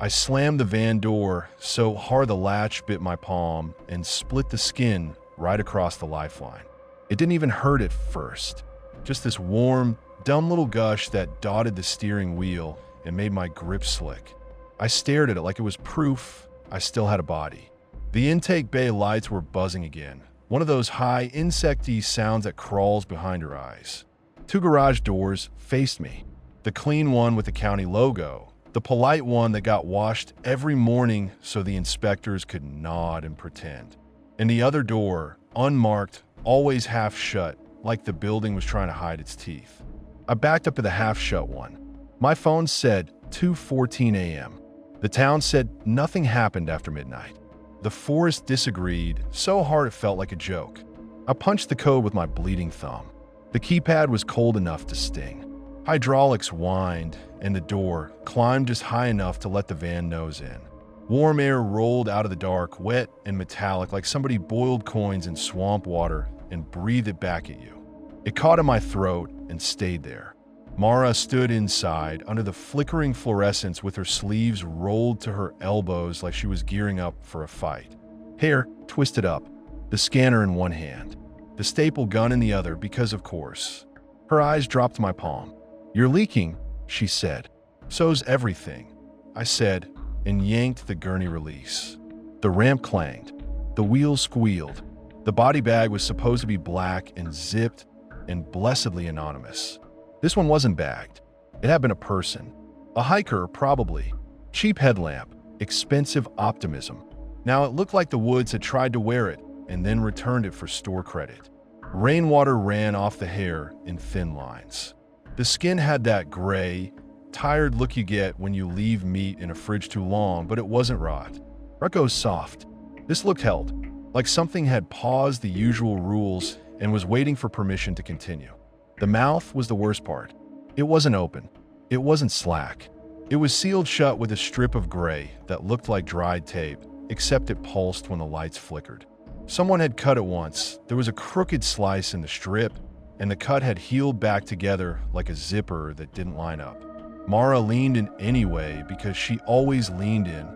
I slammed the van door so hard the latch bit my palm and split the skin right across the lifeline. It didn't even hurt at first. Just this warm, dumb little gush that dotted the steering wheel and made my grip slick. I stared at it like it was proof I still had a body. The intake bay lights were buzzing again, one of those high, insect-y sounds that crawls behind your eyes. 2 garage doors faced me. The clean one with the county logo, the polite one that got washed every morning so the inspectors could nod and pretend. And the other door, unmarked, always half shut, like the building was trying to hide its teeth. I backed up to the half-shut one. My phone said 2:14 a.m. The town said nothing happened after midnight. The forest disagreed so hard it felt like a joke. I punched the code with my bleeding thumb. The keypad was cold enough to sting. Hydraulics whined, and the door climbed just high enough to let the van nose in. Warm air rolled out of the dark, wet and metallic, like somebody boiled coins in swamp water and breathed it back at you. It caught in my throat and stayed there. Mara stood inside under the flickering fluorescence with her sleeves rolled to her elbows like she was gearing up for a fight. Hair twisted up, the scanner in one hand, the staple gun in the other because, of course. Her eyes dropped to my palm. "You're leaking," she said. "So's everything," I said, and yanked the gurney release. The ramp clanged. The wheels squealed. The body bag was supposed to be black and zipped and blessedly anonymous. This one wasn't bagged. It had been a person. A hiker, probably. Cheap headlamp. Expensive optimism. Now it looked like the woods had tried to wear it and then returned it for store credit. Rainwater ran off the hair in thin lines. The skin had that gray, tired look you get when you leave meat in a fridge too long, but it wasn't rot. Rucko's soft. This looked held, like something had paused the usual rules and was waiting for permission to continue. The mouth was the worst part. It wasn't open. It wasn't slack. It was sealed shut with a strip of gray that looked like dried tape, except it pulsed when the lights flickered. Someone had cut it once. There was a crooked slice in the strip, and the cut had healed back together like a zipper that didn't line up. Mara leaned in anyway because she always leaned in.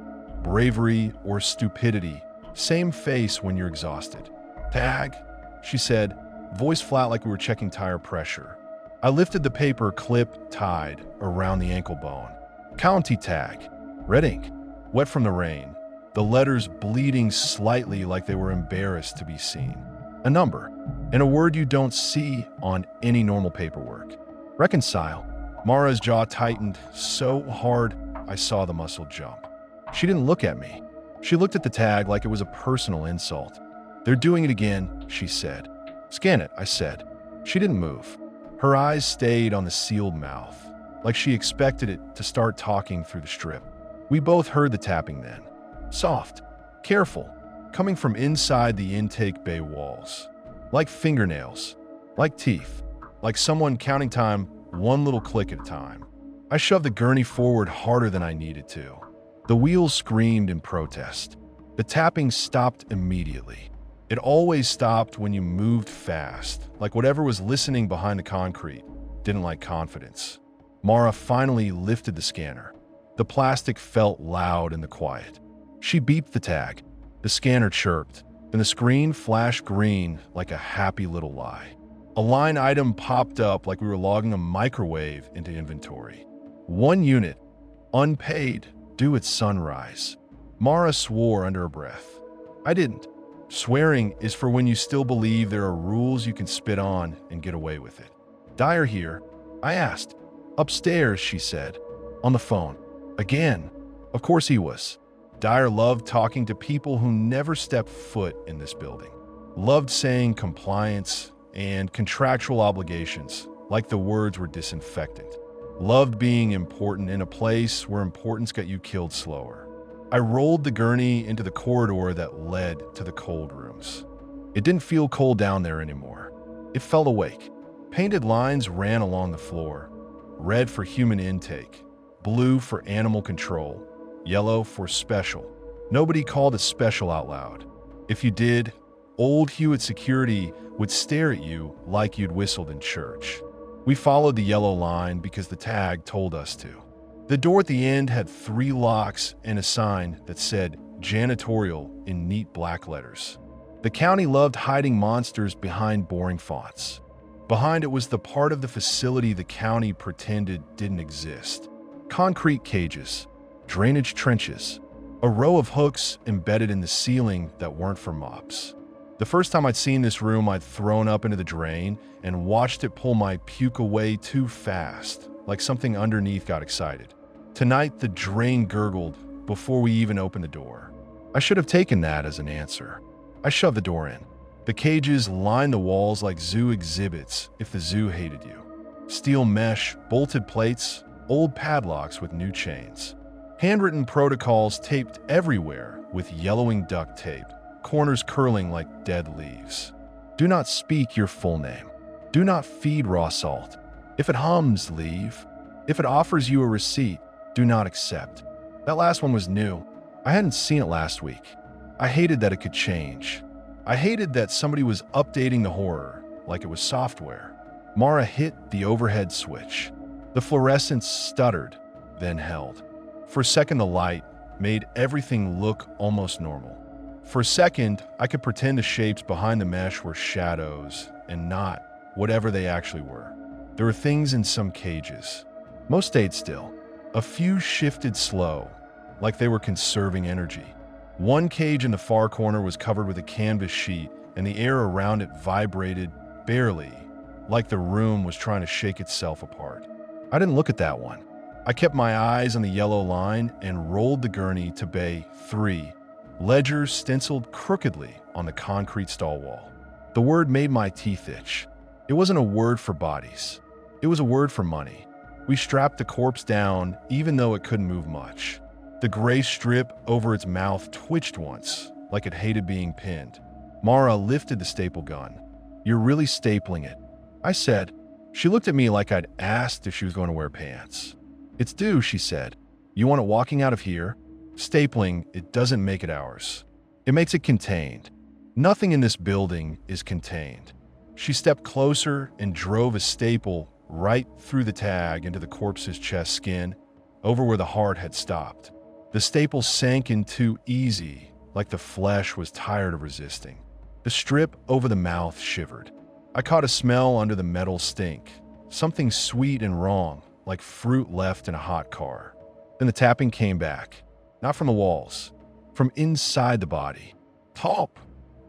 Bravery or stupidity. Same face when you're exhausted. "Tag," she said, voice flat like we were checking tire pressure. I lifted the paper clip tied around the ankle bone. "County tag." Red ink. Wet from the rain. The letters bleeding slightly like they were embarrassed to be seen. A number. And a word you don't see on any normal paperwork. "Reconcile." Mara's jaw tightened so hard I saw the muscle jump. She didn't look at me. She looked at the tag like it was a personal insult. "They're doing it again," she said. "Scan it," I said. She didn't move. Her eyes stayed on the sealed mouth, like she expected it to start talking through the strip. We both heard the tapping then. Soft, careful, coming from inside the intake bay walls. Like fingernails, like teeth, like someone counting time one little click at a time. I shoved the gurney forward harder than I needed to. The wheels screamed in protest. The tapping stopped immediately. It always stopped when you moved fast, like whatever was listening behind the concrete didn't like confidence. Mara finally lifted the scanner. The plastic felt loud in the quiet. She beeped the tag. The scanner chirped, and the screen flashed green like a happy little lie. A line item popped up like we were logging a microwave into inventory. 1 unit, unpaid, due at sunrise. Mara swore under her breath. I didn't. Swearing is for when you still believe there are rules you can spit on and get away with it. "Dyer here?" I asked. "Upstairs," she said. On the phone. Again. Of course he was. Dyer loved talking to people who never stepped foot in this building. Loved saying compliance and contractual obligations, like the words were disinfectant. Loved being important in a place where importance got you killed slower. I rolled the gurney into the corridor that led to the cold rooms. It didn't feel cold down there anymore. It felt awake. Painted lines ran along the floor. Red for human intake, blue for animal control, yellow for special. Nobody called it special out loud. If you did, old Hewitt security would stare at you like you'd whistled in church. We followed the yellow line because the tag told us to. The door at the end had 3 locks and a sign that said janitorial in neat black letters. The county loved hiding monsters behind boring fonts. Behind it was the part of the facility the county pretended didn't exist. Concrete cages, drainage trenches, a row of hooks embedded in the ceiling that weren't for mops. The first time I'd seen this room, I'd thrown up into the drain and watched it pull my puke away too fast, like something underneath got excited. Tonight, the drain gurgled before we even opened the door. I should have taken that as an answer. I shoved the door in. The cages lined the walls like zoo exhibits if the zoo hated you. Steel mesh, bolted plates, old padlocks with new chains. Handwritten protocols taped everywhere with yellowing duct tape, corners curling like dead leaves. Do not speak your full name. Do not feed raw salt. If it hums, leave. If it offers you a receipt, do not accept. That last one was new. I hadn't seen it last week. I hated that it could change. I hated that somebody was updating the horror like it was software. Mara hit the overhead switch. The fluorescence stuttered, then held. For a second, the light made everything look almost normal. For a second, I could pretend the shapes behind the mesh were shadows and not whatever they actually were. There were things in some cages. Most stayed still. A few shifted slow, like they were conserving energy. One cage in the far corner was covered with a canvas sheet, and the air around it vibrated barely, like the room was trying to shake itself apart. I didn't look at that one. I kept my eyes on the yellow line and rolled the gurney to bay 3, ledgers stenciled crookedly on the concrete stall wall. The word made my teeth itch. It wasn't a word for bodies. It was a word for money. We strapped the corpse down even though it couldn't move much. The gray strip over its mouth twitched once, like it hated being pinned. Mara lifted the staple gun. "You're really stapling it," I said. She looked at me like I'd asked if she was going to wear pants. "It's due," she said. "You want it walking out of here?" Stapling, it doesn't make it ours. It makes it contained. Nothing in this building is contained. She stepped closer and drove a staple right through the tag into the corpse's chest skin, over where the heart had stopped. The staple sank in too easy, like the flesh was tired of resisting. The strip over the mouth shivered. I caught a smell under the metal stink, something sweet and wrong, like fruit left in a hot car. Then the tapping came back, not from the walls, from inside the body. Top,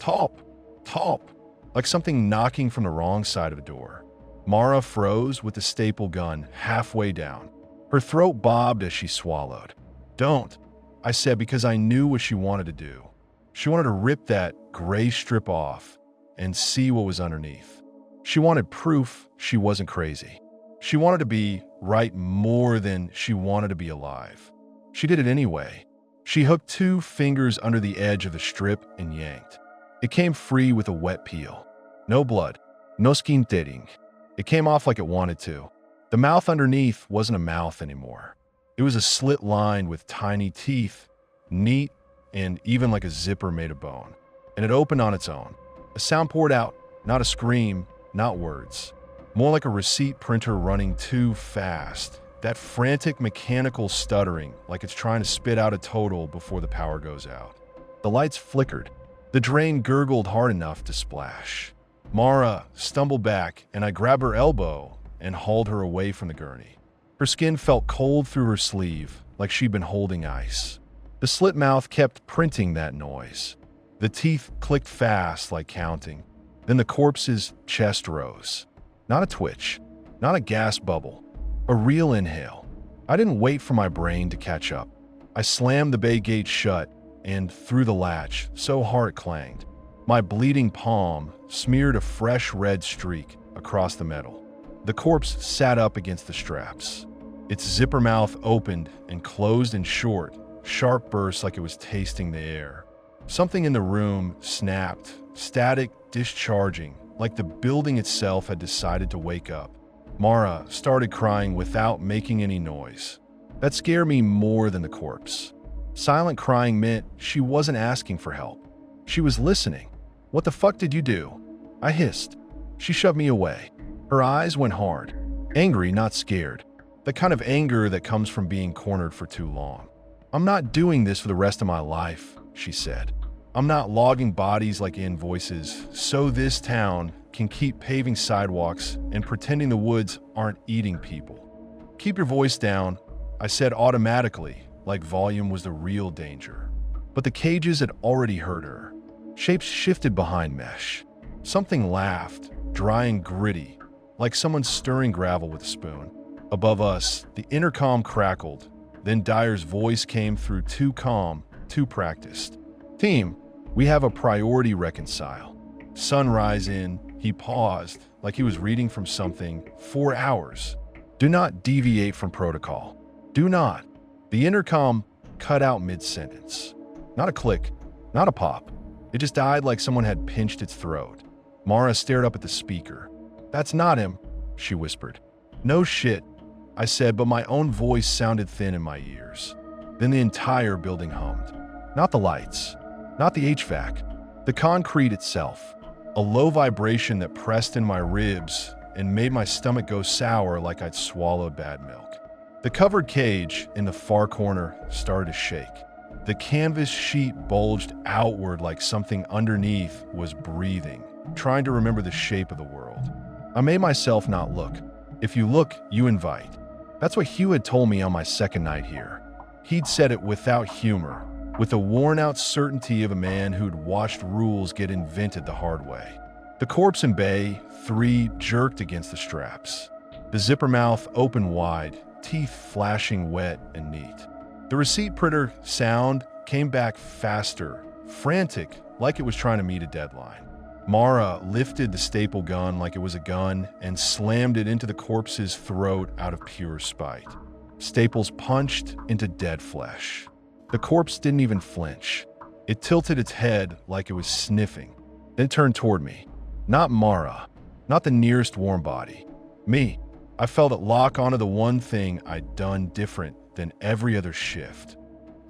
top, top, like something knocking from the wrong side of a door. Mara froze with the staple gun halfway down. Her throat bobbed as she swallowed. "Don't," I said, because I knew what she wanted to do. She wanted to rip that gray strip off and see what was underneath. She wanted proof she wasn't crazy. She wanted to be right more than she wanted to be alive. She did it anyway. She hooked 2 fingers under the edge of the strip and yanked. It came free with a wet peel. No blood, no skin tearing. It came off like it wanted to. The mouth underneath wasn't a mouth anymore. It was a slit line with tiny teeth, neat and even like a zipper made of bone. And it opened on its own. A sound poured out, not a scream, not words. More like a receipt printer running too fast. That frantic mechanical stuttering, like it's trying to spit out a total before the power goes out. The lights flickered. The drain gurgled hard enough to splash. Mara stumbled back, and I grabbed her elbow and hauled her away from the gurney. Her skin felt cold through her sleeve, like she'd been holding ice. The slit mouth kept printing that noise. The teeth clicked fast, like counting. Then the corpse's chest rose. Not a twitch, not a gas bubble, a real inhale. I didn't wait for my brain to catch up. I slammed the bay gate shut and threw the latch so hard it clanged. My bleeding palm smeared a fresh red streak across the metal. The corpse sat up against the straps. Its zipper mouth opened and closed in short, sharp bursts like it was tasting the air. Something in the room snapped, static discharging, like the building itself had decided to wake up. Mara started crying without making any noise. That scared me more than the corpse. Silent crying meant she wasn't asking for help. She was listening. "What the fuck did you do?" I hissed. She shoved me away. Her eyes went hard. Angry, not scared. The kind of anger that comes from being cornered for too long. "I'm not doing this for the rest of my life," she said. "I'm not logging bodies like invoices so this town can keep paving sidewalks and pretending the woods aren't eating people." "Keep your voice down," I said automatically, like volume was the real danger. But the cages had already heard her. Shapes shifted behind mesh. Something laughed, dry and gritty, like someone stirring gravel with a spoon. Above us, the intercom crackled. Then Dyer's voice came through, too calm, too practiced. "Team, we have a priority reconcile. Sunrise in," he paused, like he was reading from something, 4 hours. "Do not deviate from protocol. Do not." The intercom cut out mid-sentence. Not a click, not a pop. It just died like someone had pinched its throat. Mara stared up at the speaker. "That's not him," she whispered. "No shit," I said, but my own voice sounded thin in my ears. Then the entire building hummed. Not the lights, not the HVAC, the concrete itself. A low vibration that pressed in my ribs and made my stomach go sour like I'd swallowed bad milk. The covered cage in the far corner started to shake. The canvas sheet bulged outward like something underneath was breathing, trying to remember the shape of the world. I made myself not look. If you look, you invite. That's what Hugh had told me on my second night here. He'd said it without humor, with the worn-out certainty of a man who'd watched rules get invented the hard way. The corpse in Bay 3 jerked against the straps. The zipper mouth opened wide, teeth flashing wet and neat. The receipt printer sound came back faster, frantic, like it was trying to meet a deadline. Mara lifted the staple gun like it was a gun and slammed it into the corpse's throat out of pure spite. Staples punched into dead flesh. The corpse didn't even flinch. It tilted its head like it was sniffing. Then it turned toward me. Not Mara, not the nearest warm body. Me. I felt it lock onto the one thing I'd done different than every other shift.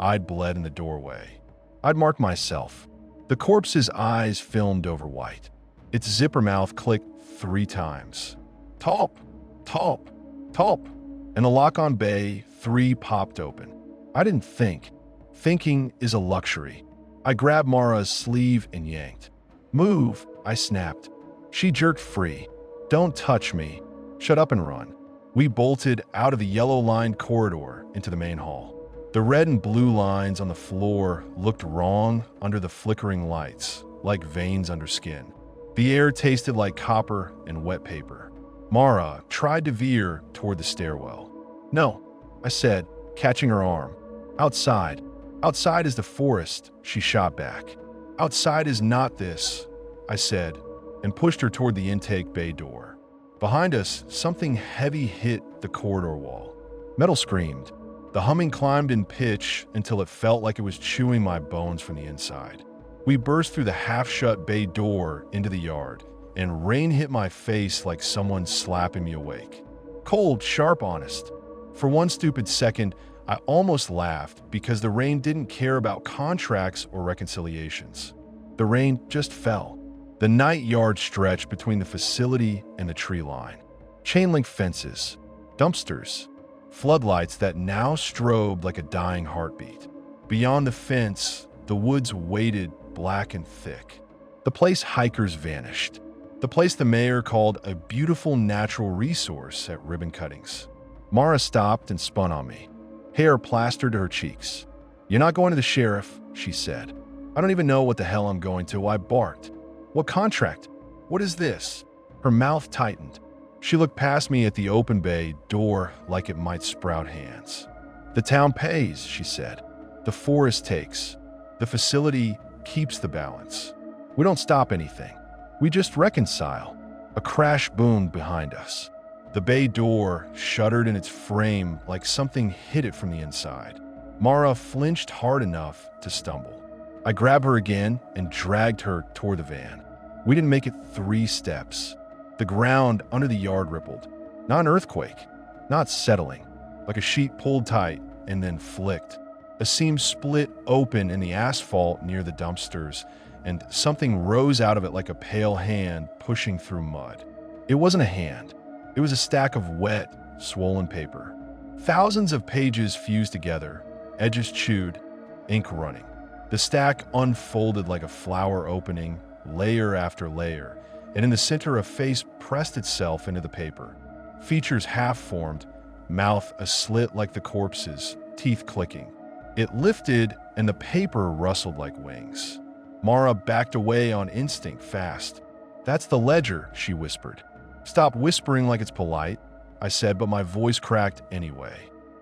I'd bled in the doorway. I'd marked myself. The corpse's eyes filmed over white. Its zipper mouth clicked 3 times. Talp, talp, talp. And the lock on Bay 3 popped open. I didn't think. Thinking is a luxury. I grabbed Mara's sleeve and yanked. "Move," I snapped. She jerked free. "Don't touch me. Shut up and run." We bolted out of the yellow-lined corridor into the main hall. The red and blue lines on the floor looked wrong under the flickering lights, like veins under skin. The air tasted like copper and wet paper. Mara tried to veer toward the stairwell. "No," I said, catching her arm. "Outside. Outside is the forest," she shot back. "Outside is not this," I said, and pushed her toward the intake bay door. Behind us, something heavy hit the corridor wall. Metal screamed. The humming climbed in pitch until it felt like it was chewing my bones from the inside. We burst through the half-shut bay door into the yard, and rain hit my face like someone slapping me awake. Cold, sharp, honest. For one stupid second, I almost laughed because the rain didn't care about contracts or reconciliations. The rain just fell. The night yard stretched between the facility and the tree line. Chain-link fences, dumpsters, floodlights that now strobed like a dying heartbeat. Beyond the fence, the woods waited black and thick. The place hikers vanished. The place the mayor called a beautiful natural resource at ribbon cuttings. Mara stopped and spun on me. Hair plastered to her cheeks. "You're not going to the sheriff," she said. "I don't even know what the hell I'm going to," I barked. "What contract? What is this?" Her mouth tightened. She looked past me at the open bay door like it might sprout hands. "The town pays," she said. "The forest takes. The facility keeps the balance. We don't stop anything. We just reconcile." A crash boomed behind us. The bay door shuddered in its frame like something hit it from the inside. Mara flinched hard enough to stumble. I grabbed her again and dragged her toward the van. We didn't make it 3 steps. The ground under the yard rippled. Not an earthquake, not settling, like a sheet pulled tight and then flicked. A seam split open in the asphalt near the dumpsters, and something rose out of it like a pale hand pushing through mud. It wasn't a hand. It was a stack of wet, swollen paper. Thousands of pages fused together, edges chewed, ink running. The stack unfolded like a flower opening, layer after layer, and in the center a face pressed itself into the paper. Features half-formed, mouth a slit like the corpse's, teeth clicking. It lifted, and the paper rustled like wings. Mara backed away on instinct fast. "That's the ledger," she whispered. "Stop whispering like it's polite," I said, but my voice cracked anyway.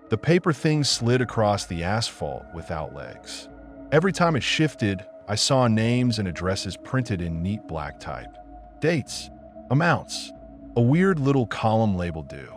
The paper thing slid across the asphalt without legs. Every time it shifted, I saw names and addresses printed in neat black type. Dates, amounts, a weird little column labeled due.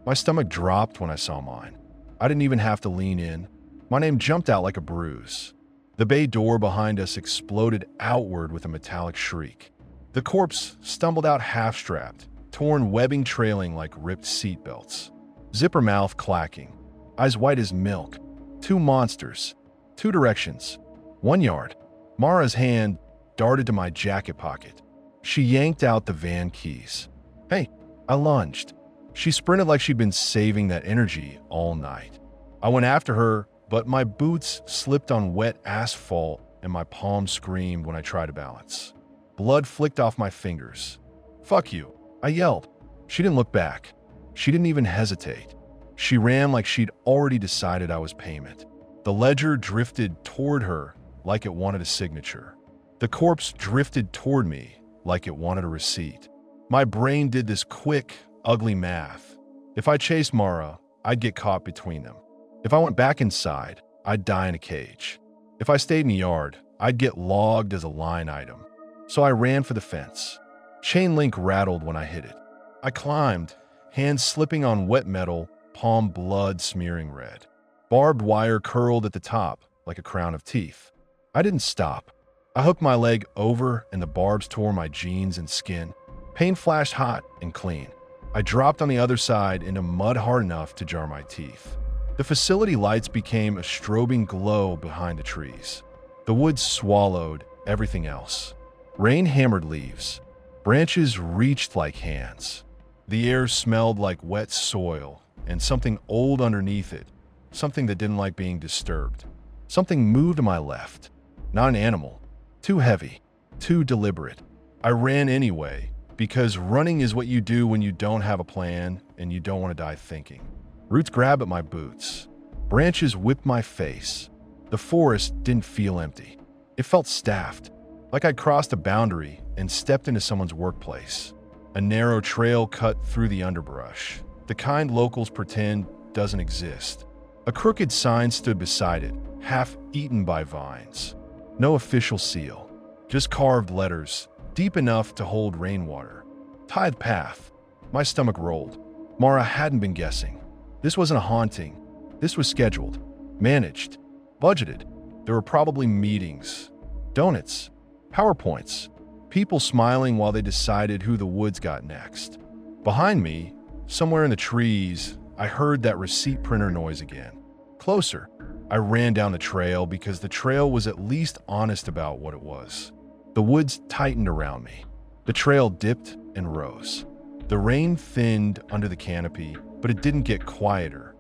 My stomach dropped when I saw mine. I didn't even have to lean in. My name jumped out like a bruise. The bay door behind us exploded outward with a metallic shriek. The corpse stumbled out half-strapped, torn webbing trailing like ripped seatbelts. Zipper mouth clacking, eyes white as milk. Two monsters, two directions, 1 yard. Mara's hand darted to my jacket pocket. She yanked out the van keys. "Hey," I lunged. She sprinted like she'd been saving that energy all night. I went after her, but my boots slipped on wet asphalt and my palms screamed when I tried to balance. Blood flicked off my fingers. "Fuck you," I yelled. She didn't look back. She didn't even hesitate. She ran like she'd already decided I was payment. The ledger drifted toward her like it wanted a signature. The corpse drifted toward me like it wanted a receipt. My brain did this quick, ugly math. If I chased Mara, I'd get caught between them. If I went back inside, I'd die in a cage. If I stayed in the yard, I'd get logged as a line item. So I ran for the fence. Chain link rattled when I hit it. I climbed, hands slipping on wet metal, palm blood smearing red. Barbed wire curled at the top like a crown of teeth. I didn't stop. I hooked my leg over and the barbs tore my jeans and skin. Pain flashed hot and clean. I dropped on the other side into mud hard enough to jar my teeth. The facility lights became a strobing glow behind the trees. The woods swallowed everything else. Rain hammered leaves. Branches reached like hands. The air smelled like wet soil and something old underneath it, something that didn't like being disturbed. Something moved to my left. Not an animal. Too heavy. Too deliberate. I ran anyway, because running is what you do when you don't have a plan and you don't want to die thinking. Roots grabbed at my boots. Branches whipped my face. The forest didn't feel empty. It felt staffed, like I'd crossed a boundary and stepped into someone's workplace. A narrow trail cut through the underbrush, the kind locals pretend doesn't exist. A crooked sign stood beside it, half eaten by vines. No official seal, just carved letters, deep enough to hold rainwater. Tithe path. My stomach rolled. Mara hadn't been guessing. This wasn't a haunting. This was scheduled, managed, budgeted. There were probably meetings, donuts, PowerPoints, people smiling while they decided who the woods got next. Behind me, somewhere in the trees, I heard that receipt printer noise again. Closer. I ran down the trail because the trail was at least honest about what it was. The woods tightened around me. The trail dipped and rose. The rain thinned under the canopy, but it didn't get quieter.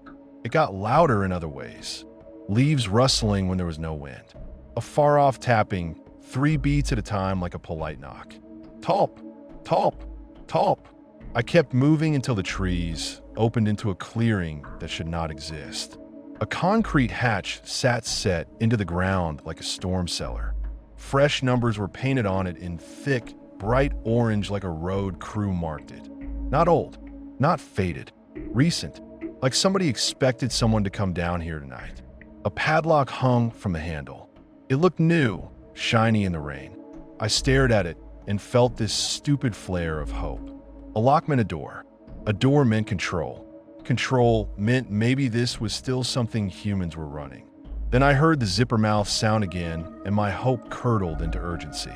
It got louder in other ways. Leaves rustling when there was no wind. A far-off tapping, 3 beats at a time like a polite knock. Talp, talp, talp. I kept moving until the trees opened into a clearing that should not exist. A concrete hatch sat set into the ground like a storm cellar. Fresh numbers were painted on it in thick, bright orange like a road crew marked it. Not old, not faded, recent, like somebody expected someone to come down here tonight. A padlock hung from the handle. It looked new, shiny in the rain. I stared at it and felt this stupid flare of hope. A lock meant a door. A door meant control. Control meant maybe this was still something humans were running. Then I heard the zipper mouth sound again, and my hope curdled into urgency.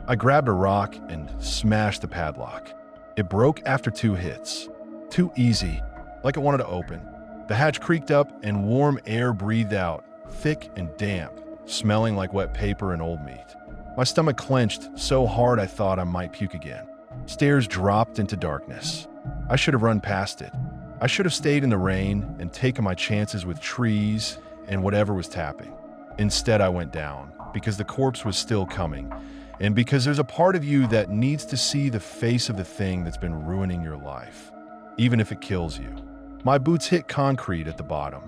I grabbed a rock and smashed the padlock. It broke after 2 hits. Too easy, like it wanted to open. The hatch creaked up and warm air breathed out, thick and damp, smelling like wet paper and old meat. My stomach clenched so hard I thought I might puke again. Stairs dropped into darkness. I should have run past it. I should have stayed in the rain and taken my chances with trees and whatever was tapping. Instead, I went down because the corpse was still coming, and because there's a part of you that needs to see the face of the thing that's been ruining your life, even if it kills you. My boots hit concrete at the bottom.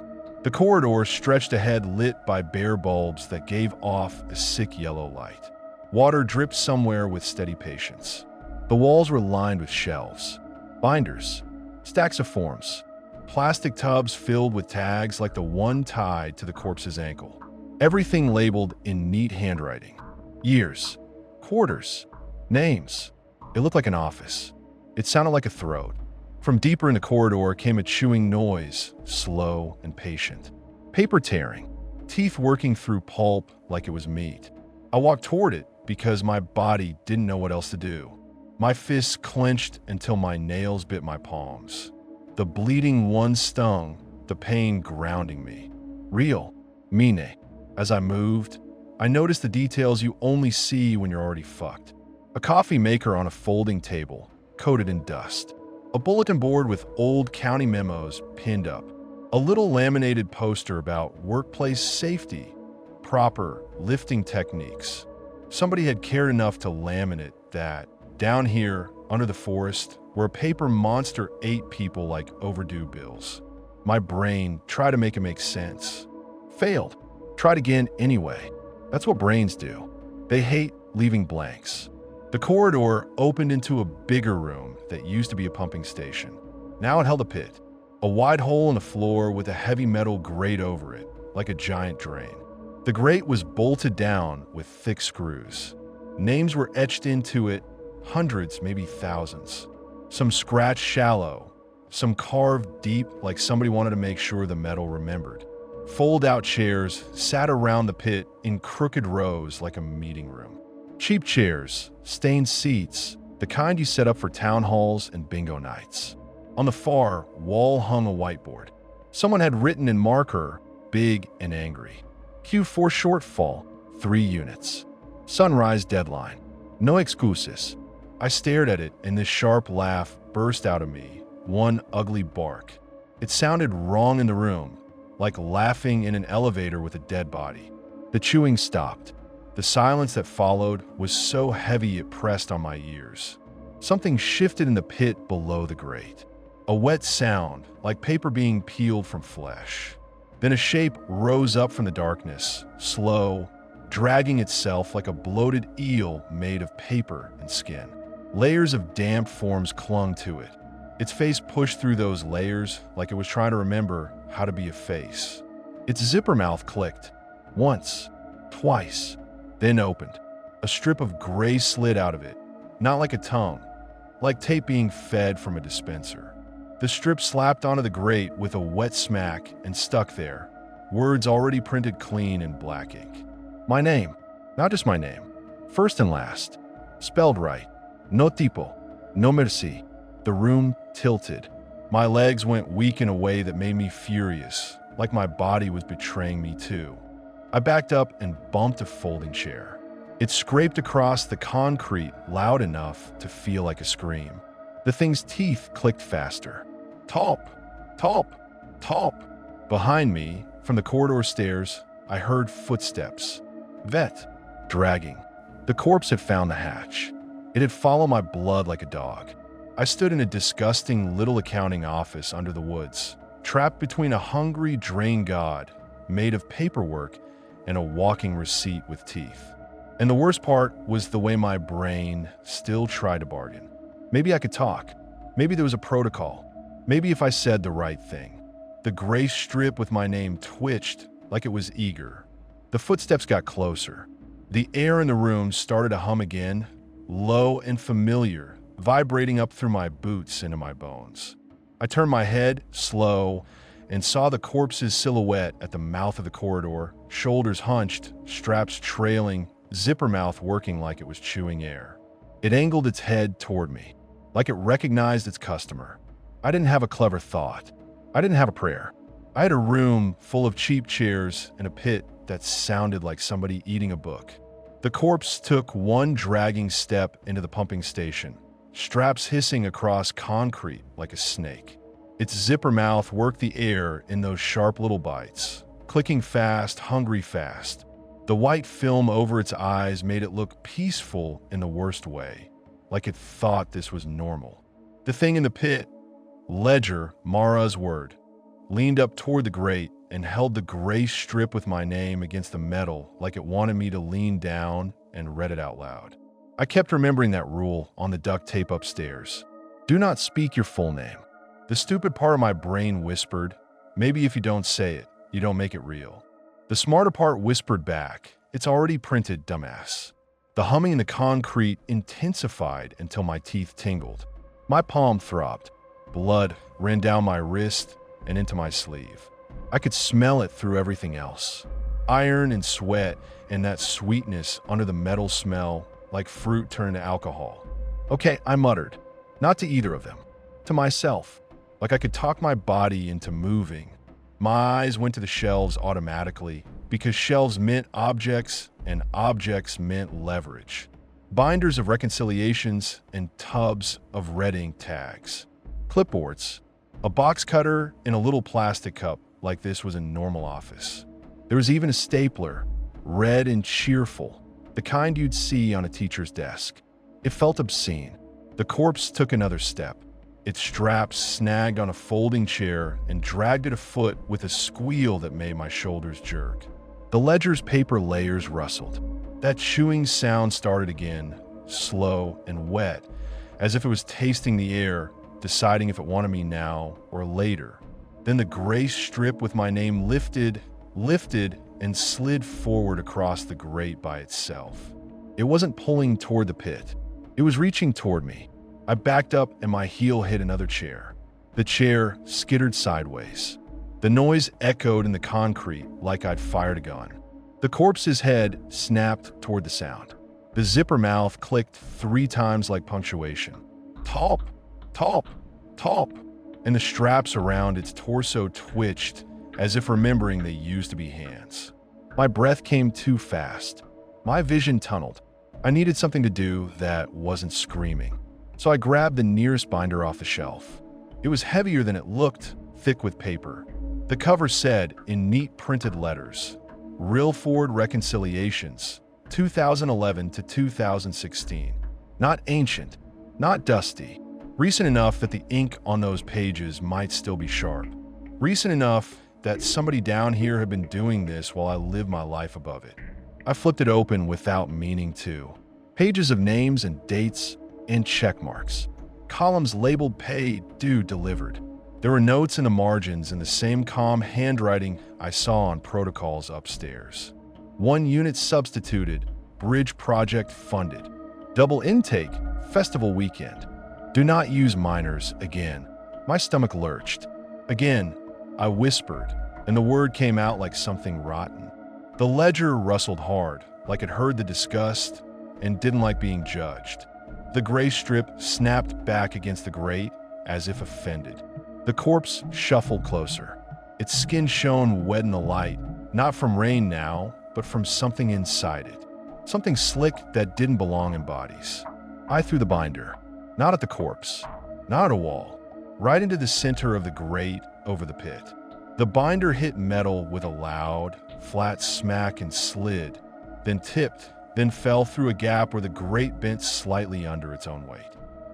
The corridor stretched ahead, lit by bare bulbs that gave off a sick yellow light. Water dripped somewhere with steady patience. The walls were lined with shelves, binders, stacks of forms, plastic tubs filled with tags like the one tied to the corpse's ankle. Everything labeled in neat handwriting. Years, quarters, names. It looked like an office. It sounded like a throat. From deeper in the corridor came a chewing noise, slow and patient. Paper tearing, teeth working through pulp like it was meat. I walked toward it because my body didn't know what else to do. My fists clenched until my nails bit my palms. The bleeding one stung, the pain grounding me. Real, mine. As I moved, I noticed the details you only see when you're already fucked. A coffee maker on a folding table, coated in dust. A bulletin board with old county memos pinned up. A little laminated poster about workplace safety, proper lifting techniques. Somebody had cared enough to laminate that down here, under the forest, where a paper monster ate people like overdue bills. My brain tried to make it make sense. Failed. Tried again anyway. That's what brains do. They hate leaving blanks. The corridor opened into a bigger room that used to be a pumping station. Now it held a pit, a wide hole in the floor with a heavy metal grate over it, like a giant drain. The grate was bolted down with thick screws. Names were etched into it, hundreds, maybe thousands. Some scratched shallow, some carved deep like somebody wanted to make sure the metal remembered. Fold-out chairs sat around the pit in crooked rows like a meeting room. Cheap chairs, stained seats, the kind you set up for town halls and bingo nights. On the far wall hung a whiteboard. Someone had written in marker, big and angry. Q4 shortfall, 3 units. Sunrise deadline. No excuses. I stared at it and this sharp laugh burst out of me, one ugly bark. It sounded wrong in the room, like laughing in an elevator with a dead body. The chewing stopped. The silence that followed was so heavy it pressed on my ears. Something shifted in the pit below the grate. A wet sound, like paper being peeled from flesh. Then a shape rose up from the darkness, slow, dragging itself like a bloated eel made of paper and skin. Layers of damp forms clung to it. Its face pushed through those layers like it was trying to remember how to be a face. Its zipper mouth clicked. Once, twice. Then opened. A strip of gray slid out of it, not like a tongue, like tape being fed from a dispenser. The strip slapped onto the grate with a wet smack and stuck there, words already printed clean in black ink. My name, not just my name, first and last, spelled right. No tipo, no merci. The room tilted. My legs went weak in a way that made me furious, like my body was betraying me too. I backed up and bumped a folding chair. It scraped across the concrete loud enough to feel like a scream. The thing's teeth clicked faster. Top, top, top. Behind me, from the corridor stairs, I heard footsteps. Vet, dragging. The corpse had found the hatch. It had followed my blood like a dog. I stood in a disgusting little accounting office under the woods, trapped between a hungry drain god made of paperwork and a walking receipt with teeth. And the worst part was the way my brain still tried to bargain. Maybe I could talk. Maybe there was a protocol. Maybe if I said the right thing. The gray strip with my name twitched like it was eager. The footsteps got closer. The air in the room started to hum again, low and familiar, vibrating up through my boots into my bones. I turned my head, slow, and saw the corpse's silhouette at the mouth of the corridor, shoulders hunched, straps trailing, zipper mouth working like it was chewing air. It angled its head toward me, like it recognized its customer. I didn't have a clever thought. I didn't have a prayer. I had a room full of cheap chairs and a pit that sounded like somebody eating a book. The corpse took one dragging step into the pumping station, straps hissing across concrete like a snake. Its zipper mouth worked the air in those sharp little bites, clicking fast, hungry fast. The white film over its eyes made it look peaceful in the worst way, like it thought this was normal. The thing in the pit, Ledger, Mara's word, leaned up toward the grate and held the gray strip with my name against the metal like it wanted me to lean down and read it out loud. I kept remembering that rule on the duct tape upstairs. Do not speak your full name. The stupid part of my brain whispered, maybe if you don't say it, you don't make it real. The smarter part whispered back, it's already printed, dumbass. The humming in the concrete intensified until my teeth tingled. My palm throbbed. Blood ran down my wrist and into my sleeve. I could smell it through everything else. Iron and sweat and that sweetness under the metal smell like fruit turned to alcohol. Okay, I muttered. Not to either of them. To myself. Like I could talk my body into moving. My eyes went to the shelves automatically because shelves meant objects and objects meant leverage. Binders of reconciliations and tubs of red ink tags. Clipboards. A box cutter in a little plastic cup like this was a normal office. There was even a stapler, red and cheerful, the kind you'd see on a teacher's desk. It felt obscene. The corpse took another step. Its straps snagged on a folding chair and dragged it a foot with a squeal that made my shoulders jerk. The ledger's paper layers rustled. That chewing sound started again, slow and wet, as if it was tasting the air, deciding if it wanted me now or later. Then the gray strip with my name lifted, and slid forward across the grate by itself. It wasn't pulling toward the pit. It was reaching toward me. I backed up and my heel hit another chair. The chair skittered sideways. The noise echoed in the concrete like I'd fired a gun. The corpse's head snapped toward the sound. The zipper mouth clicked 3 times like punctuation. Top, top, top. And the straps around its torso twitched as if remembering they used to be hands. My breath came too fast. My vision tunneled. I needed something to do that wasn't screaming. So I grabbed the nearest binder off the shelf. It was heavier than it looked, thick with paper. The cover said, in neat printed letters, Rilford Reconciliations, 2011 to 2016. Not ancient, not dusty. Recent enough that the ink on those pages might still be sharp. Recent enough that somebody down here had been doing this while I lived my life above it. I flipped it open without meaning to. Pages of names and dates and check marks. Columns labeled paid, due, delivered. There were notes in the margins in the same calm handwriting I saw on protocols upstairs. 1 unit substituted, bridge project funded. Double intake, festival weekend. Do not use minors again. My stomach lurched. Again, I whispered, and the word came out like something rotten. The ledger rustled hard, like it heard the disgust and didn't like being judged. The gray strip snapped back against the grate as if offended. The corpse shuffled closer. Its skin shone wet in the light, not from rain now, but from something inside it. Something slick that didn't belong in bodies. I threw the binder, not at the corpse, not at a wall, right into the center of the grate over the pit. The binder hit metal with a loud, flat smack and slid, then tipped, then fell through a gap where the grate bent slightly under its own weight.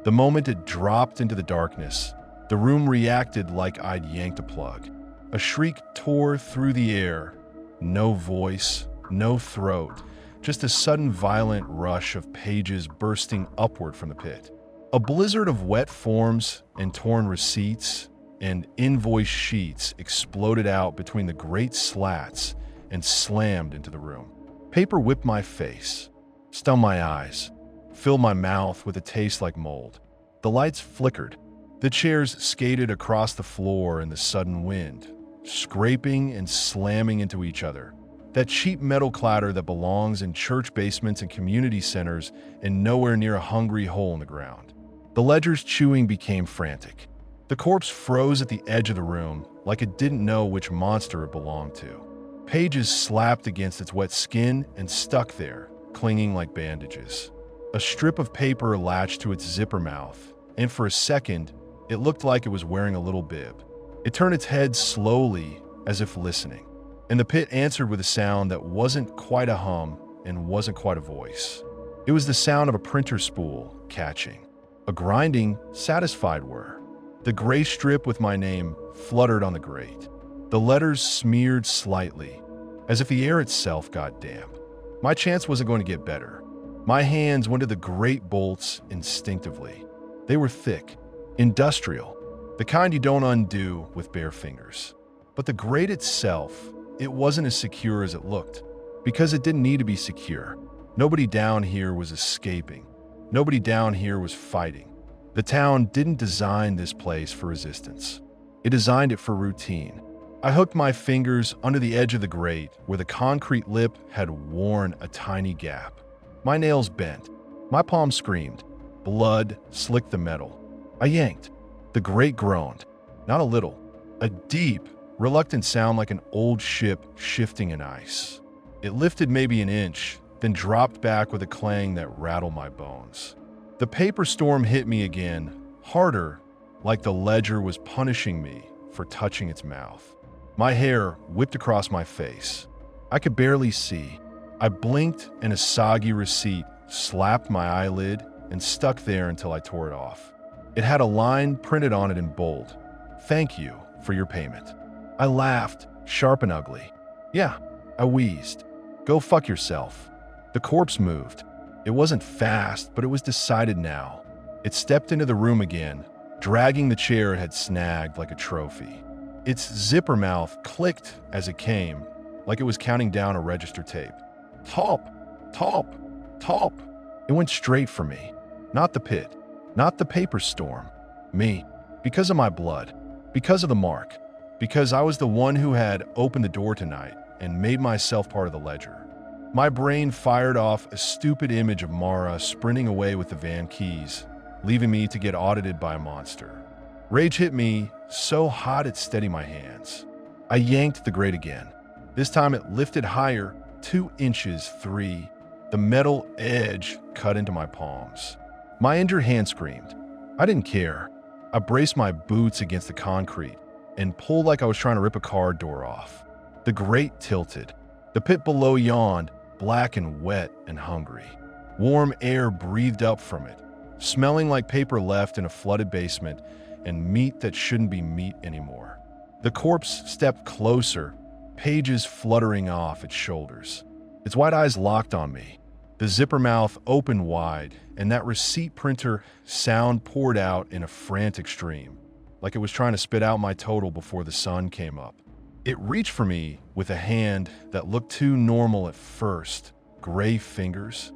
The moment it dropped into the darkness, the room reacted like I'd yanked a plug. A shriek tore through the air. No voice, no throat, just a sudden violent rush of pages bursting upward from the pit. A blizzard of wet forms and torn receipts and invoice sheets exploded out between the great slats and slammed into the room. Paper whipped my face, stung my eyes, filled my mouth with a taste like mold. The lights flickered. The chairs skated across the floor in the sudden wind, scraping and slamming into each other. That cheap metal clatter that belongs in church basements and community centers and nowhere near a hungry hole in the ground. The ledger's chewing became frantic. The corpse froze at the edge of the room like it didn't know which monster it belonged to. Pages slapped against its wet skin and stuck there, clinging like bandages. A strip of paper latched to its zipper mouth, and for a second, It looked like it was wearing a little bib. It turned its head slowly, as if listening, and the pit answered with a sound that wasn't quite a hum and wasn't quite a voice. It was the sound of a printer spool catching, a grinding, satisfied whir. The gray strip with my name fluttered on the grate. The letters smeared slightly, as if the air itself got damp. My chance wasn't going to get better. My hands went to the grate bolts instinctively. They were thick, industrial, the kind you don't undo with bare fingers. But the grate itself, it wasn't as secure as it looked, because it didn't need to be secure. Nobody down here was escaping. Nobody down here was fighting. The town didn't design this place for resistance. It designed it for routine. I hooked my fingers under the edge of the grate where the concrete lip had worn a tiny gap. My nails bent. My palm screamed. Blood slicked the metal. I yanked. The grate groaned. Not a little. A deep, reluctant sound like an old ship shifting in ice. It lifted maybe an inch, then dropped back with a clang that rattled my bones. The paper storm hit me again, harder, like the ledger was punishing me for touching its mouth. My hair whipped across my face. I could barely see. I blinked and a soggy receipt slapped my eyelid and stuck there until I tore it off. It had a line printed on it in bold. "Thank you for your payment." I laughed, sharp and ugly. "Yeah," I wheezed. "Go fuck yourself." The corpse moved. It wasn't fast, but it was decided now. It stepped into the room again, dragging the chair it had snagged like a trophy. Its zipper mouth clicked as it came, like it was counting down a register tape. Top, top, top. It went straight for me. Not the pit, not the paper storm. Me. Because of my blood. Because of the mark. Because I was the one who had opened the door tonight and made myself part of the ledger. My brain fired off a stupid image of Mara sprinting away with the van keys, leaving me to get audited by a monster. Rage hit me so hot it steadied my hands. I yanked the grate again. This time it lifted higher, 2 inches, 3. The metal edge cut into my palms. My injured hand screamed. I didn't care. I braced my boots against the concrete and pulled like I was trying to rip a car door off. The grate tilted. The pit below yawned, black and wet and hungry. Warm air breathed up from it, smelling like paper left in a flooded basement and meat that shouldn't be meat anymore. The corpse stepped closer, pages fluttering off its shoulders. Its white eyes locked on me. The zipper mouth opened wide, and that receipt printer sound poured out in a frantic stream, like it was trying to spit out my total before the sun came up. It reached for me with a hand that looked too normal at first. Gray fingers,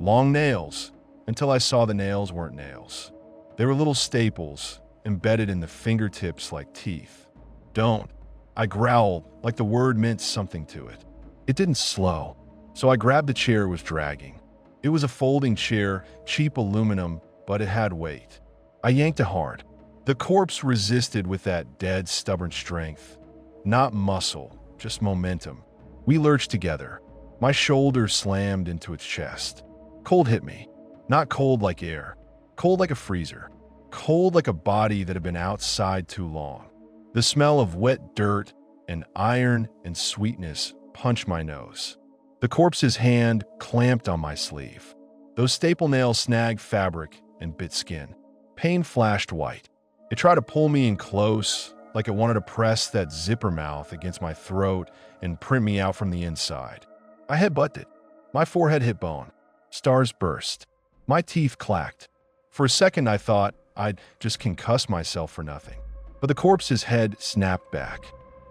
long nails, until I saw the nails weren't nails. They were little staples embedded in the fingertips like teeth. "Don't." I growled like the word meant something to it. It didn't slow, so I grabbed the chair it was dragging. It was a folding chair, cheap aluminum, but it had weight. I yanked it hard. The corpse resisted with that dead, stubborn strength. Not muscle, just momentum. We lurched together. My shoulder slammed into its chest. Cold hit me. Not cold like air. Cold like a freezer. Cold like a body that had been outside too long. The smell of wet dirt and iron and sweetness punched my nose. The corpse's hand clamped on my sleeve. Those staple nails snagged fabric and bit skin. Pain flashed white. It tried to pull me in close, like it wanted to press that zipper mouth against my throat and print me out from the inside. I headbutted it. My forehead hit bone. Stars burst. My teeth clacked. For a second, I thought I'd just concuss myself for nothing. But the corpse's head snapped back.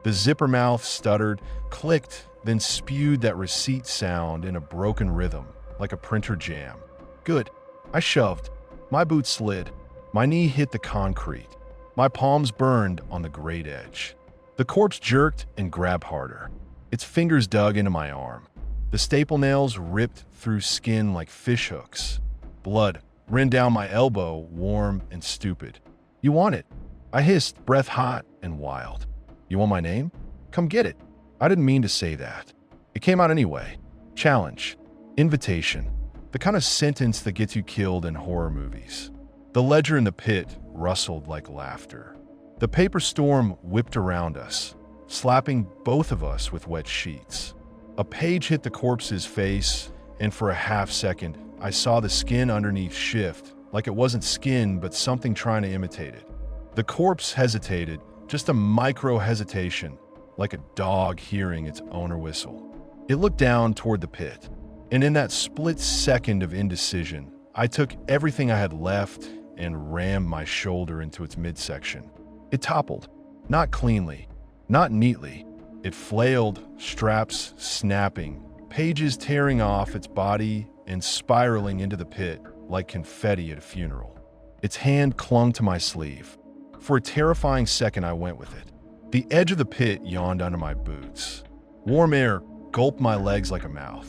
The zipper mouth stuttered, clicked, then spewed that receipt sound in a broken rhythm, like a printer jam. Good. I shoved. My boot slid. My knee hit the concrete. My palms burned on the grate edge. The corpse jerked and grabbed harder. Its fingers dug into my arm. The staple nails ripped through skin like fish hooks. Blood ran down my elbow, warm and stupid. "You want it?" I hissed, breath hot and wild. "You want my name? Come get it." I didn't mean to say that. It came out anyway. Challenge. Invitation. The kind of sentence that gets you killed in horror movies. The ledger in the pit rustled like laughter. The paper storm whipped around us, slapping both of us with wet sheets. A page hit the corpse's face, and for a half second, I saw the skin underneath shift, like it wasn't skin but something trying to imitate it. The corpse hesitated, just a micro hesitation, like a dog hearing its owner whistle. It looked down toward the pit, and in that split second of indecision, I took everything I had left and rammed my shoulder into its midsection. It toppled, not cleanly, not neatly. It flailed, straps snapping, pages tearing off its body and spiraling into the pit like confetti at a funeral. Its hand clung to my sleeve. For a terrifying second, I went with it. The edge of the pit yawned under my boots. Warm air gulped my legs like a mouth.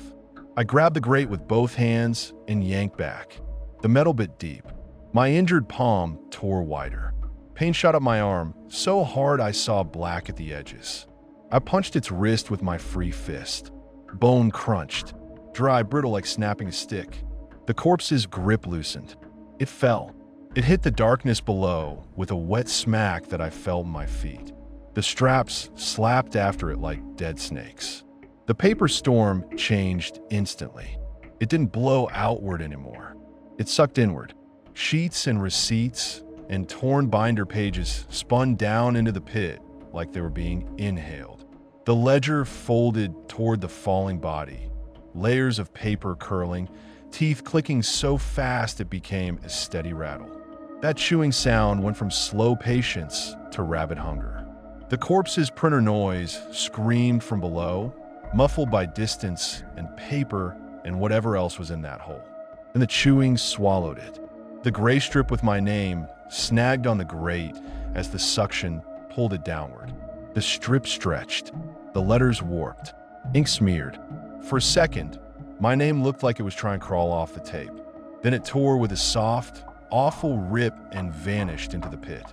I grabbed the grate with both hands and yanked back. The metal bit deep. My injured palm tore wider. Pain shot up my arm, so hard I saw black at the edges. I punched its wrist with my free fist. Bone crunched, dry, brittle like snapping a stick. The corpse's grip loosened. It fell. It hit the darkness below with a wet smack that I felt in my feet. The straps slapped after it like dead snakes. The paper storm changed instantly. It didn't blow outward anymore. It sucked inward. Sheets and receipts and torn binder pages spun down into the pit like they were being inhaled. The ledger folded toward the falling body, layers of paper curling, teeth clicking so fast it became a steady rattle. That chewing sound went from slow patience to rabid hunger. The corpse's printer noise screamed from below, muffled by distance and paper and whatever else was in that hole. And the chewing swallowed it. The gray strip with my name snagged on the grate as the suction pulled it downward. The strip stretched, the letters warped, ink smeared. For a second, my name looked like it was trying to crawl off the tape. Then it tore with a soft, awful rip and vanished into the pit.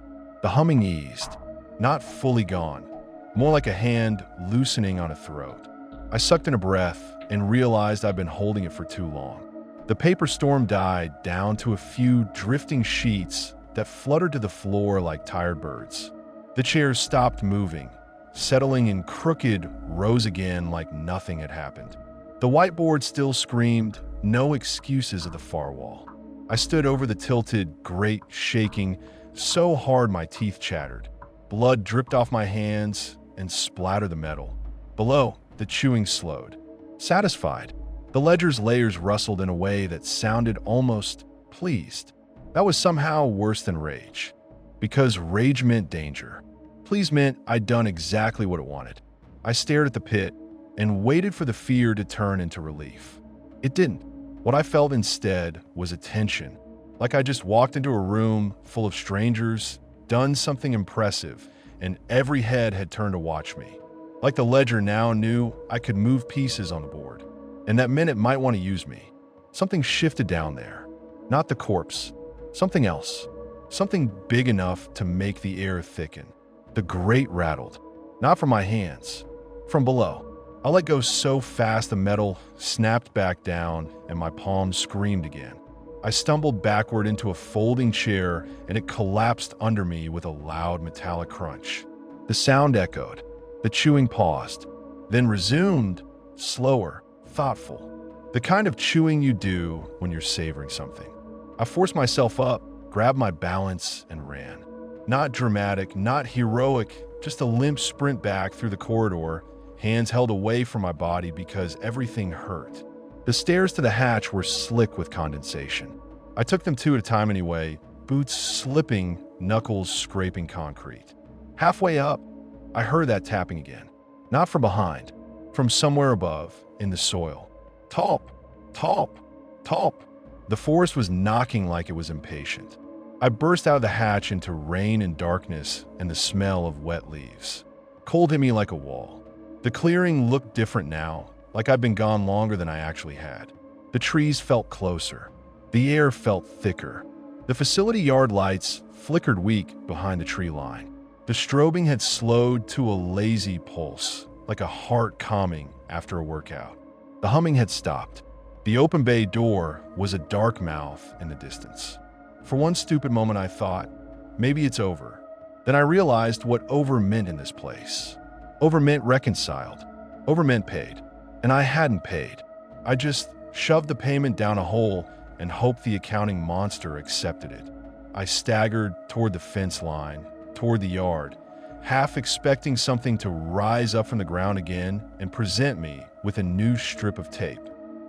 The humming eased, not fully gone, more like a hand loosening on a throat. I sucked in a breath and realized I'd been holding it for too long. The paper storm died down to a few drifting sheets that fluttered to the floor like tired birds. The chairs stopped moving, settling in crooked rows again like nothing had happened. The whiteboard still screamed, no excuses at the far wall. I stood over the tilted grate, shaking so hard my teeth chattered. Blood dripped off my hands and splattered the metal. Below, the chewing slowed. Satisfied, the ledger's layers rustled in a way that sounded almost pleased. That was somehow worse than rage, because rage meant danger. Please meant I'd done exactly what it wanted. I stared at the pit and waited for the fear to turn into relief. It didn't. What I felt instead was a tension, like I just walked into a room full of strangers, done something impressive, and every head had turned to watch me. Like the ledger now knew I could move pieces on the board, and that meant it might want to use me. Something shifted down there. Not the corpse. Something else. Something big enough to make the air thicken. The grate rattled. Not from my hands. From below. I let go so fast the metal snapped back down and my palms screamed again. I stumbled backward into a folding chair and it collapsed under me with a loud metallic crunch. The sound echoed. The chewing paused, then resumed, slower, thoughtful. The kind of chewing you do when you're savoring something. I forced myself up, grabbed my balance, and ran. Not dramatic, not heroic, just a limp sprint back through the corridor, hands held away from my body because everything hurt. The stairs to the hatch were slick with condensation. I took them two at a time anyway, boots slipping, knuckles scraping concrete. Halfway up, I heard that tapping again. Not from behind, from somewhere above, in the soil. Top, top, top. The forest was knocking like it was impatient. I burst out of the hatch into rain and darkness and the smell of wet leaves. Cold hit me like a wall. The clearing looked different now, like I'd been gone longer than I actually had. The trees felt closer. The air felt thicker. The facility yard lights flickered weak behind the tree line. The strobing had slowed to a lazy pulse, like a heart calming after a workout. The humming had stopped. The open bay door was a dark mouth in the distance. For one stupid moment I thought, maybe it's over. Then I realized what over meant in this place. Over meant reconciled. Over meant paid. And I hadn't paid. I just shoved the payment down a hole and hoped the accounting monster accepted it. I staggered toward the fence line, toward the yard, half expecting something to rise up from the ground again and present me with a new strip of tape.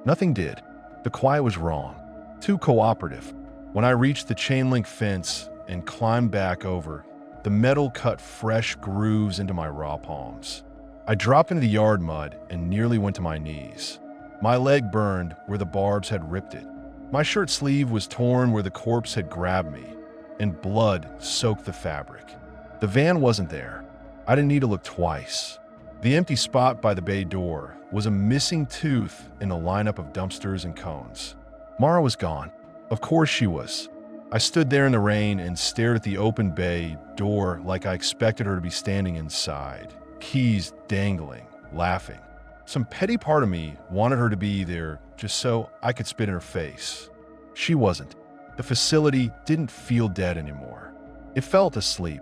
Nothing did. The quiet was wrong. Too cooperative. When I reached the chain-link fence and climbed back over, the metal cut fresh grooves into my raw palms. I dropped into the yard mud and nearly went to my knees. My leg burned where the barbs had ripped it. My shirt sleeve was torn where the corpse had grabbed me, and blood soaked the fabric. The van wasn't there. I didn't need to look twice. The empty spot by the bay door was a missing tooth in a lineup of dumpsters and cones. Mara was gone. Of course she was. I stood there in the rain and stared at the open bay door like I expected her to be standing inside, keys dangling, laughing. Some petty part of me wanted her to be there just so I could spit in her face. She wasn't. The facility didn't feel dead anymore. It felt asleep,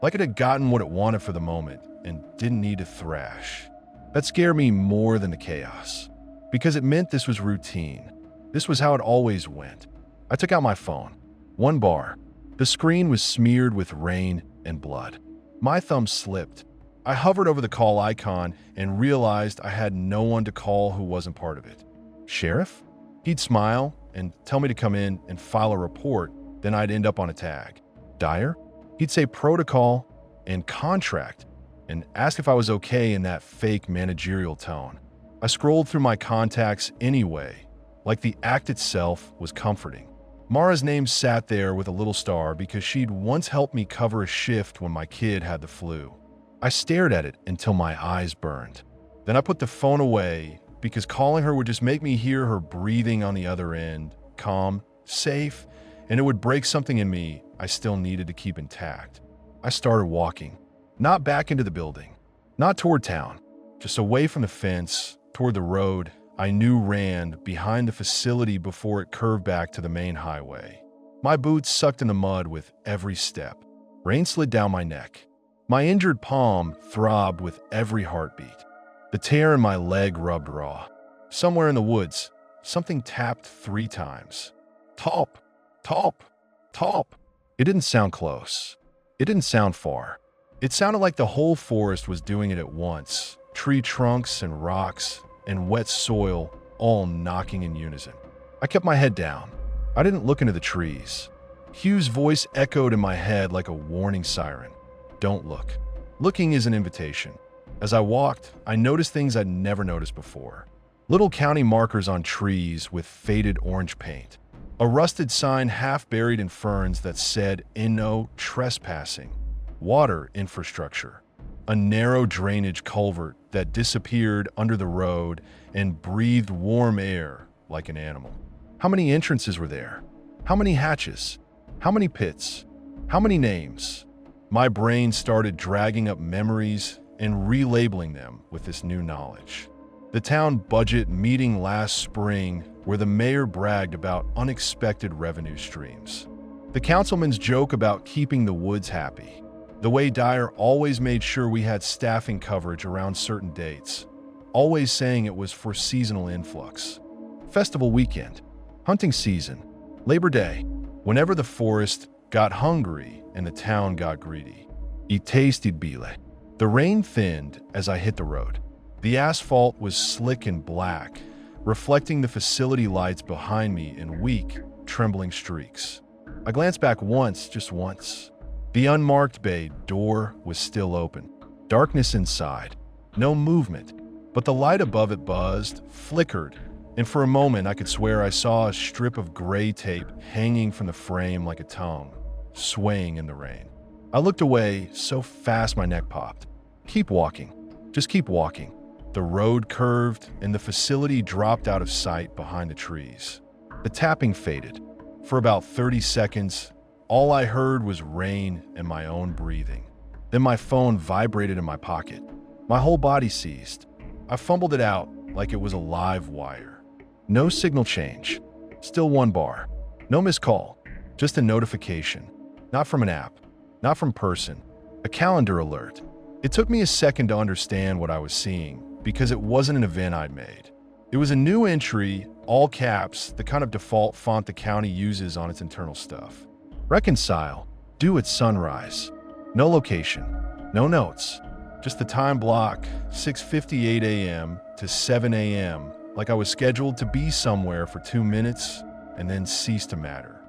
like it had gotten what it wanted for the moment and didn't need to thrash. That scared me more than the chaos, because it meant this was routine. This was how it always went. I took out my phone. One bar. The screen was smeared with rain and blood. My thumb slipped. I hovered over the call icon and realized I had no one to call who wasn't part of it. Sheriff? He'd smile and tell me to come in and file a report, then I'd end up on a tag. Dyer? He'd say protocol and contract and ask if I was okay in that fake managerial tone. I scrolled through my contacts anyway, like the act itself was comforting. Mara's name sat there with a little star because she'd once helped me cover a shift when my kid had the flu. I stared at it until my eyes burned. Then I put the phone away because calling her would just make me hear her breathing on the other end, calm, safe, and it would break something in me I still needed to keep intact. I started walking, not back into the building, not toward town, just away from the fence, toward the road I knew ran behind the facility before it curved back to the main highway. My boots sucked in the mud with every step. Rain slid down my neck. My injured palm throbbed with every heartbeat. The tear in my leg rubbed raw. Somewhere in the woods, something tapped 3 times. Top, top, top. It didn't sound close. It didn't sound far. It sounded like the whole forest was doing it at once. Tree trunks and rocks and wet soil all knocking in unison. I kept my head down. I didn't look into the trees. Hugh's voice echoed in my head like a warning siren. Don't look. Looking is an invitation. As I walked, I noticed things I'd never noticed before. Little county markers on trees with faded orange paint. A rusted sign half buried in ferns that said, "No trespassing." Water infrastructure. A narrow drainage culvert that disappeared under the road and breathed warm air like an animal. How many entrances were there? How many hatches? How many pits? How many names? My brain started dragging up memories and relabeling them with this new knowledge. The town budget meeting last spring where the mayor bragged about unexpected revenue streams. The councilman's joke about keeping the woods happy. The way Dyer always made sure we had staffing coverage around certain dates. Always saying it was for seasonal influx. Festival weekend. Hunting season. Labor Day. Whenever the forest got hungry and the town got greedy. It tasted bile. The rain thinned as I hit the road. The asphalt was slick and black, reflecting the facility lights behind me in weak, trembling streaks. I glanced back once, just once. The unmarked bay door was still open. Darkness inside. No movement, but the light above it buzzed, flickered, and for a moment I could swear I saw a strip of gray tape hanging from the frame like a tongue, swaying in the rain. I looked away so fast my neck popped. Keep walking. Just keep walking. The road curved and the facility dropped out of sight behind the trees. The tapping faded. For about 30 seconds, all I heard was rain and my own breathing. Then my phone vibrated in my pocket. My whole body seized. I fumbled it out like it was a live wire. No signal change. Still one bar. No missed call. Just a notification. Not from an app. Not from person. A calendar alert. It took me a second to understand what I was seeing, because it wasn't an event I'd made. It was a new entry, all caps, the kind of default font the county uses on its internal stuff. Reconcile. Due at sunrise. No location. No notes. Just the time block, 6:58 a.m. to 7 a.m., like I was scheduled to be somewhere for 2 minutes and then cease to matter.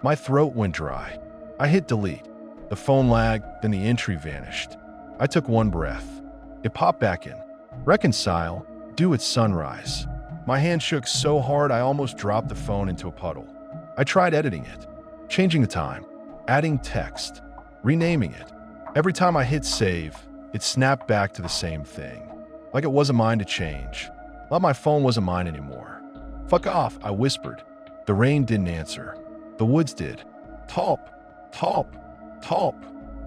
My throat went dry. I hit delete. The phone lagged, then the entry vanished. I took one breath. It popped back in. Reconcile. Due at sunrise. My hand shook so hard I almost dropped the phone into a puddle. I tried editing it, changing the time, adding text, renaming it. Every time I hit save, it snapped back to the same thing, like it wasn't mine to change, like my phone wasn't mine anymore. Fuck off, I whispered. The rain didn't answer. The woods did. Talp, talp, talp.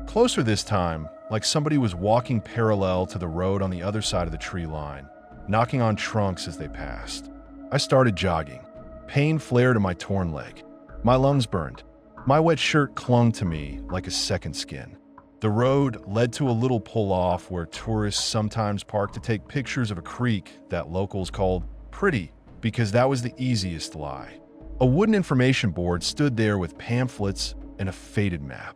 Closer this time, like somebody was walking parallel to the road on the other side of the tree line, knocking on trunks as they passed. I started jogging. Pain flared in my torn leg. My lungs burned. My wet shirt clung to me like a second skin. The road led to a little pull-off where tourists sometimes park to take pictures of a creek that locals called pretty, because that was the easiest lie. A wooden information board stood there with pamphlets and a faded map.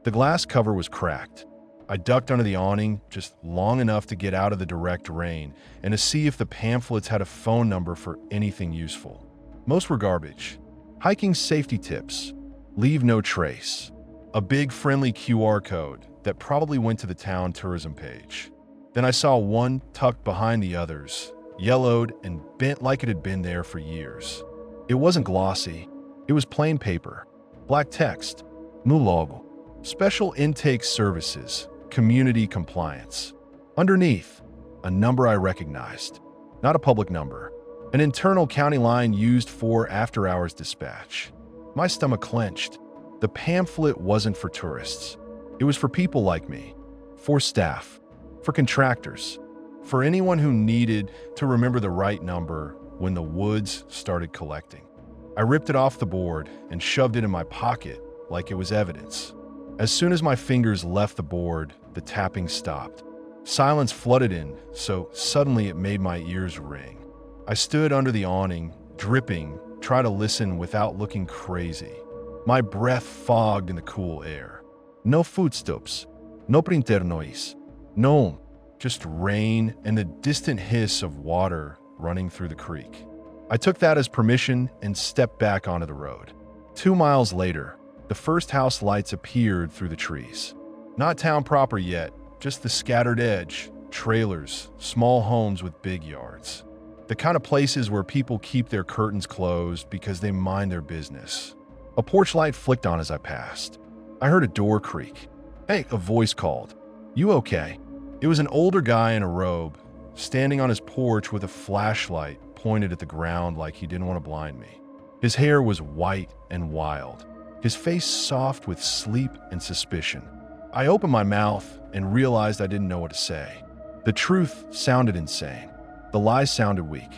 The glass cover was cracked. I ducked under the awning just long enough to get out of the direct rain and to see if the pamphlets had a phone number for anything useful. Most were garbage. Hiking safety tips. Leave no trace. A big friendly QR code that probably went to the town tourism page. Then I saw one tucked behind the others, yellowed and bent like it had been there for years. It wasn't glossy. It was plain paper. Black text. MORGUE. Special intake services. Community compliance. Underneath, a number I recognized. Not a public number. An internal county line used for after-hours dispatch. My stomach clenched. The pamphlet wasn't for tourists. It was for people like me. For staff. For contractors. For anyone who needed to remember the right number when the woods started collecting. I ripped it off the board and shoved it in my pocket like it was evidence. As soon as my fingers left the board, the tapping stopped. Silence flooded in, so suddenly it made my ears ring. I stood under the awning, dripping, trying to listen without looking crazy. My breath fogged in the cool air. No footsteps, no printernoise, no, just rain and the distant hiss of water running through the creek. I took that as permission and stepped back onto the road. 2 miles later, the first house lights appeared through the trees. Not town proper yet, just the scattered edge, trailers, small homes with big yards. The kind of places where people keep their curtains closed because they mind their business. A porch light flicked on as I passed. I heard a door creak. Hey, a voice called. You okay? It was an older guy in a robe, standing on his porch with a flashlight pointed at the ground like he didn't want to blind me. His hair was white and wild, his face soft with sleep and suspicion. I opened my mouth and realized I didn't know what to say. The truth sounded insane. The lies sounded weak.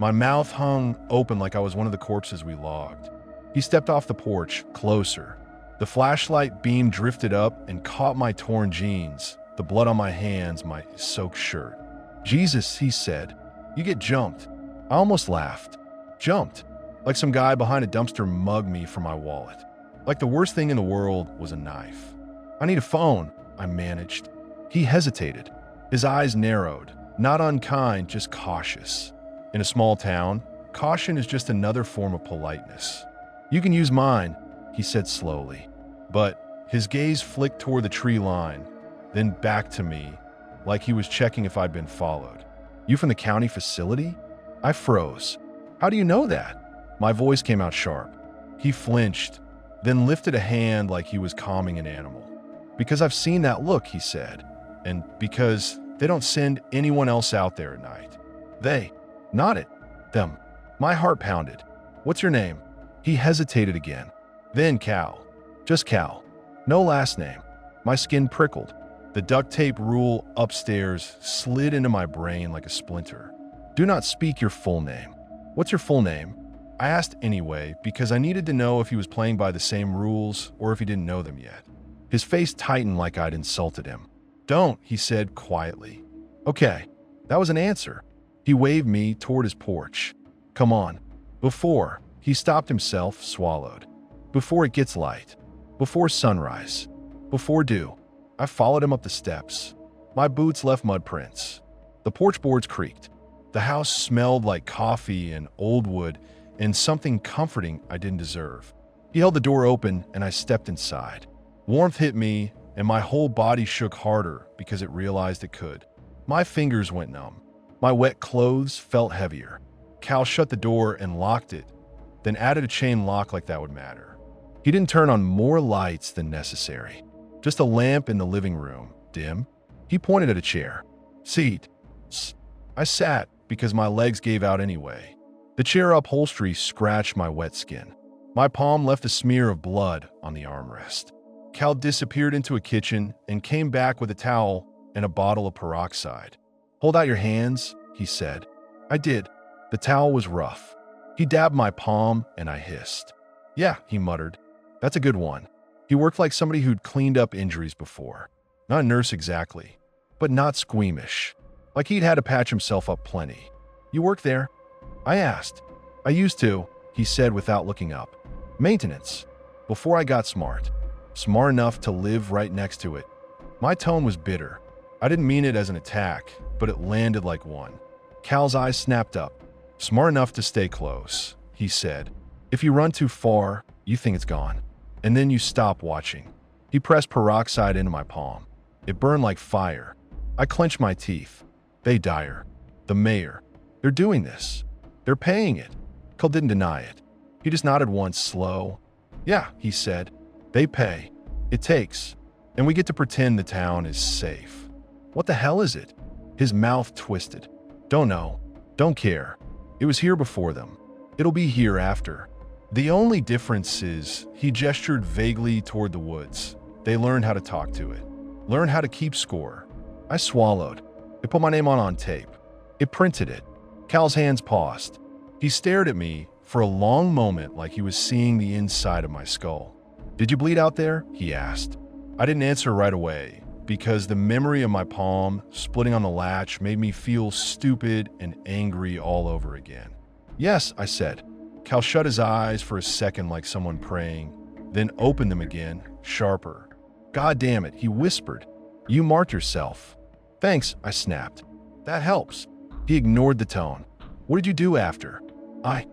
My mouth hung open like I was one of the corpses we logged. He stepped off the porch, closer. The flashlight beam drifted up and caught my torn jeans, the blood on my hands, my soaked shirt. Jesus, he said, you get jumped. I almost laughed. Jumped. Like some guy behind a dumpster mugged me for my wallet. Like the worst thing in the world was a knife. I need a phone, I managed. He hesitated. His eyes narrowed. Not unkind, just cautious. In a small town, caution is just another form of politeness. You can use mine, he said slowly. But his gaze flicked toward the tree line, then back to me, like he was checking if I'd been followed. You from the county facility? I froze. How do you know that? My voice came out sharp. He flinched, then lifted a hand like he was calming an animal. Because I've seen that look, he said, and because they don't send anyone else out there at night. They, not it, them. My heart pounded. What's your name? He hesitated again. Then Cal. Just Cal. No last name. My skin prickled. The duct tape rule upstairs slid into my brain like a splinter. Do not speak your full name. What's your full name? I asked anyway because I needed to know if he was playing by the same rules or if he didn't know them yet. His face tightened like I'd insulted him. "Don't," he said quietly. "Okay." That was an answer. He waved me toward his porch. "Come on." Before, he stopped himself, swallowed. "Before it gets light. Before sunrise. Before dew." I followed him up the steps. My boots left mud prints. The porch boards creaked. The house smelled like coffee and old wood and something comforting I didn't deserve. He held the door open and I stepped inside. Warmth hit me and my whole body shook harder because it realized it could. My fingers went numb. My wet clothes felt heavier. Cal shut the door and locked it, then added a chain lock like that would matter. He didn't turn on more lights than necessary. Just a lamp in the living room, dim. He pointed at a chair. "Seat." I sat because my legs gave out anyway. The chair upholstery scratched my wet skin. My palm left a smear of blood on the armrest. Cal disappeared into a kitchen and came back with a towel and a bottle of peroxide. "Hold out your hands," he said. I did. The towel was rough. He dabbed my palm and I hissed. "Yeah," he muttered. "That's a good one." He worked like somebody who'd cleaned up injuries before. Not a nurse exactly, but not squeamish. Like he'd had to patch himself up plenty. "You work there?" I asked. "I used to," he said without looking up. "Maintenance. Before I got smart. Smart enough to live right next to it." My tone was bitter. I didn't mean it as an attack, but it landed like one. Cal's eyes snapped up. "Smart enough to stay close," he said. "If you run too far, you think it's gone. And then you stop watching." He pressed peroxide into my palm. It burned like fire. I clenched my teeth. "They Dyer. The mayor. They're doing this. They're paying it." Cal didn't deny it. He just nodded once, slow. "Yeah," he said. "They pay. It takes. And we get to pretend the town is safe." "What the hell is it?" His mouth twisted. "Don't know. Don't care. It was here before them. It'll be here after. The only difference is," he gestured vaguely toward the woods. "They learned how to talk to it. Learned how to keep score." I swallowed. It put my name on tape. It printed it. Cal's hands paused. He stared at me for a long moment like he was seeing the inside of my skull. "Did you bleed out there?" he asked. I didn't answer right away because the memory of my palm splitting on the latch made me feel stupid and angry all over again. "Yes," I said. Cal shut his eyes for a second like someone praying, then opened them again, sharper. "God damn it," he whispered. "You marked yourself." "Thanks," I snapped. "That helps." He ignored the tone. "What did you do after?" I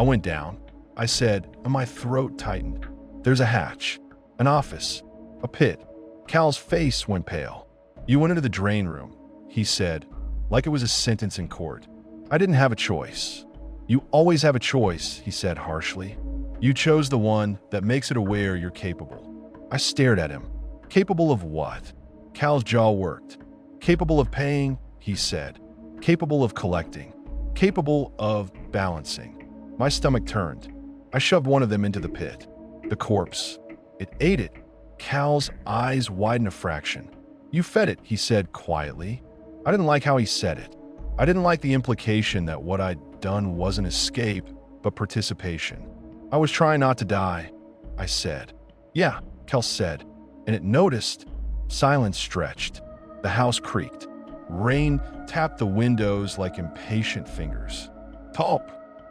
went down," I said, and my throat tightened. "There's a hatch, an office, a pit." Cal's face went pale. "You went into the drain room," he said, like it was a sentence in court. "I didn't have a choice." "You always have a choice," he said harshly. "You chose the one that makes it aware you're capable." I stared at him. "Capable of what?" Cal's jaw worked. "Capable of paying," he said. "Capable of collecting. Capable of balancing." My stomach turned. I shoved one of them into the pit. The corpse. It ate it. Cal's eyes widened a fraction. "You fed it," he said quietly. I didn't like how he said it. I didn't like the implication that what I'd done wasn't escape, but participation. "I was trying not to die," I said. "Yeah," Cal said, and it noticed. Silence stretched. The house creaked. Rain tapped the windows like impatient fingers. "Talp!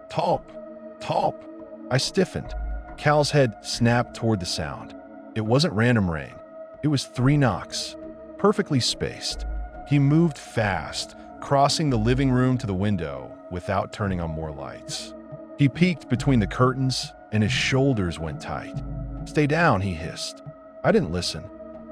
Talp! Talp!" I stiffened. Cal's head snapped toward the sound. It wasn't random rain. It was 3 knocks, perfectly spaced. He moved fast, crossing the living room to the window without turning on more lights. He peeked between the curtains, and his shoulders went tight. "Stay down," he hissed. I didn't listen.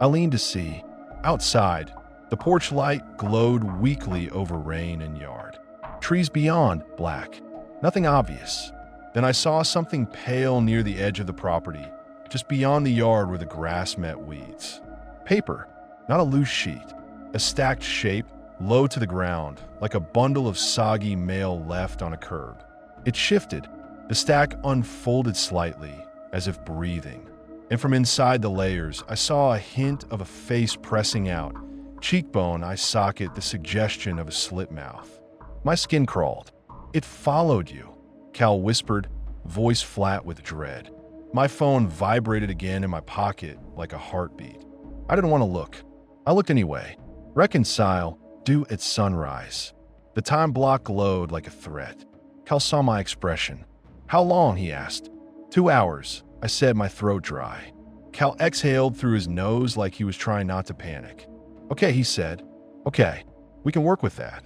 I leaned to see. Outside, the porch light glowed weakly over rain and yard. Trees beyond, black. Nothing obvious. Then I saw something pale near the edge of the property, just beyond the yard where the grass met weeds. Paper, not a loose sheet. A stacked shape, low to the ground, like a bundle of soggy mail left on a curb. It shifted. The stack unfolded slightly, as if breathing. And from inside the layers, I saw a hint of a face pressing out, cheekbone eye socket, the suggestion of a slit mouth. My skin crawled. "It followed you," Cal whispered, voice flat with dread. My phone vibrated again in my pocket like a heartbeat. I didn't want to look. I looked anyway. Reconcile, due at sunrise. The time block glowed like a threat. Cal saw my expression. How long? He asked. 2 hours, I said, my throat dry. Cal exhaled through his nose like he was trying not to panic. Okay, he said. Okay, we can work with that.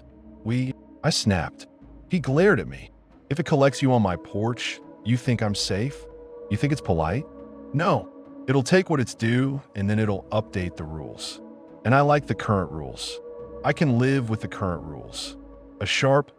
I snapped. He glared at me. If it collects you on my porch, you think I'm safe? You think it's polite? No. It'll take what it's due, and then it'll update the rules. And I like the current rules. I can live with the current rules. A sharp,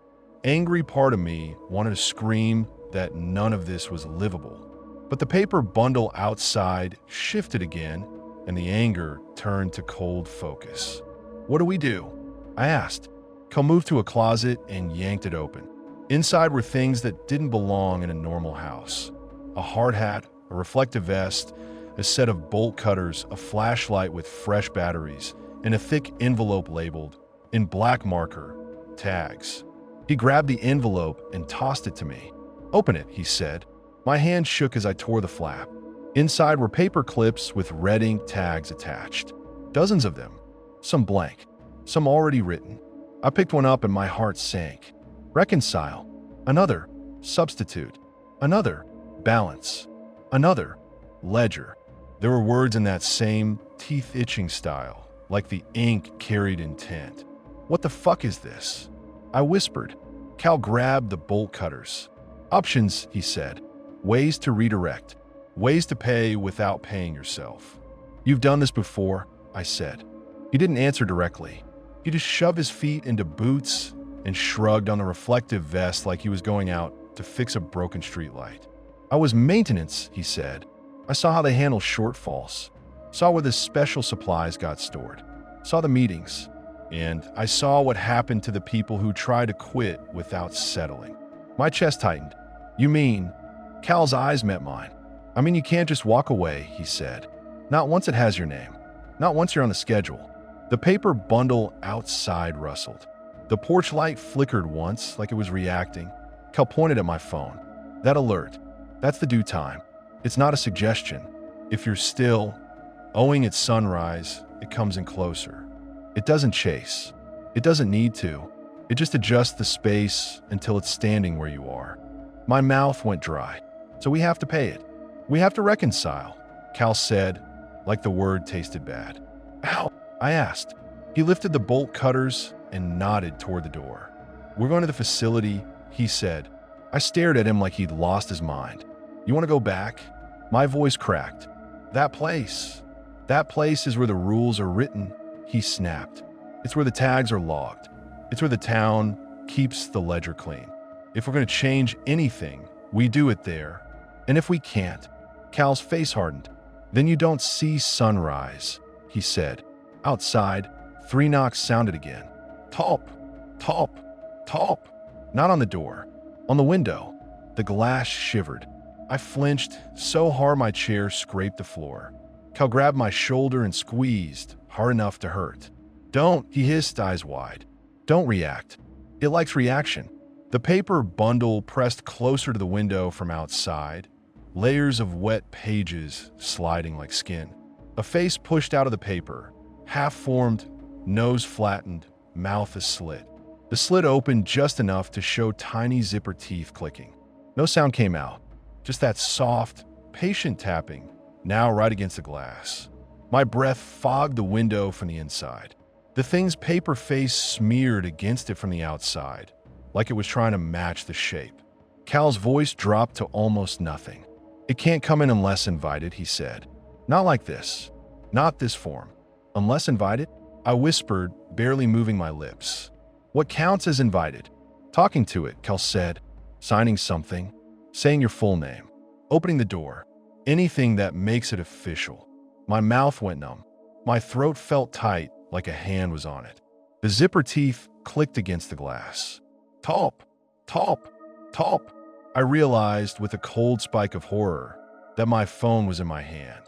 angry part of me wanted to scream that none of this was livable. But the paper bundle outside shifted again, and the anger turned to cold focus. What do we do? I asked. Cal moved to a closet and yanked it open. Inside were things that didn't belong in a normal house. A hard hat, a reflective vest, a set of bolt cutters, a flashlight with fresh batteries, and a thick envelope labeled, in black marker, tags. He grabbed the envelope and tossed it to me. Open it, he said. My hand shook as I tore the flap. Inside were paper clips with red ink tags attached. Dozens of them. Some blank. Some already written. I picked one up and my heart sank. Reconcile. Another. Substitute. Another. Balance. Another. Ledger. There were words in that same teeth-itching style, like the ink carried intent. What the fuck is this? I whispered. Cal grabbed the bolt cutters. Options, he said. Ways to redirect. Ways to pay without paying yourself. You've done this before, I said. He didn't answer directly. He just shoved his feet into boots and shrugged on the reflective vest like he was going out to fix a broken streetlight. I was maintenance, he said. I saw how they handle shortfalls. Saw where the special supplies got stored. Saw the meetings. And I saw what happened to the people who tried to quit without settling. My chest tightened. You mean? Cal's eyes met mine. I mean, you can't just walk away, he said. Not once it has your name. Not once you're on the schedule. The paper bundle outside rustled. The porch light flickered once, like it was reacting. Cal pointed at my phone. That alert. That's the due time. It's not a suggestion. If you're still owing at sunrise, it comes in closer. It doesn't chase. It doesn't need to. It just adjusts the space until it's standing where you are. My mouth went dry. So we have to pay it. We have to reconcile, Cal said, like the word tasted bad. Ow, I asked. He lifted the bolt cutters and nodded toward the door. We're going to the facility, he said. I stared at him like he'd lost his mind. You want to go back? My voice cracked. That place is where the rules are written, he snapped. It's where the tags are logged. It's where the town keeps the ledger clean. If we're going to change anything, we do it there. And if we can't, Cal's face hardened. Then you don't see sunrise, he said. Outside, 3 knocks sounded again. Top, top, top. Not on the door. On the window. The glass shivered. I flinched so hard my chair scraped the floor. Cal grabbed my shoulder and squeezed, hard enough to hurt. Don't, he hissed, eyes wide. Don't react. It likes reaction. The paper bundle pressed closer to the window from outside, layers of wet pages sliding like skin. A face pushed out of the paper, half-formed, nose flattened, mouth aslit. The slit opened just enough to show tiny zipper teeth clicking. No sound came out, just that soft, patient tapping, now right against the glass. My breath fogged the window from the inside. The thing's paper face smeared against it from the outside, like it was trying to match the shape. Cal's voice dropped to almost nothing. It can't come in unless invited, he said. Not like this. Not this form. Unless invited? I whispered, barely moving my lips. What counts as invited? Talking to it, Cal said. Signing something. Saying your full name. Opening the door. Anything that makes it official. My mouth went numb. My throat felt tight, like a hand was on it. The zipper teeth clicked against the glass. Top, top, top. I realized with a cold spike of horror that my phone was in my hand.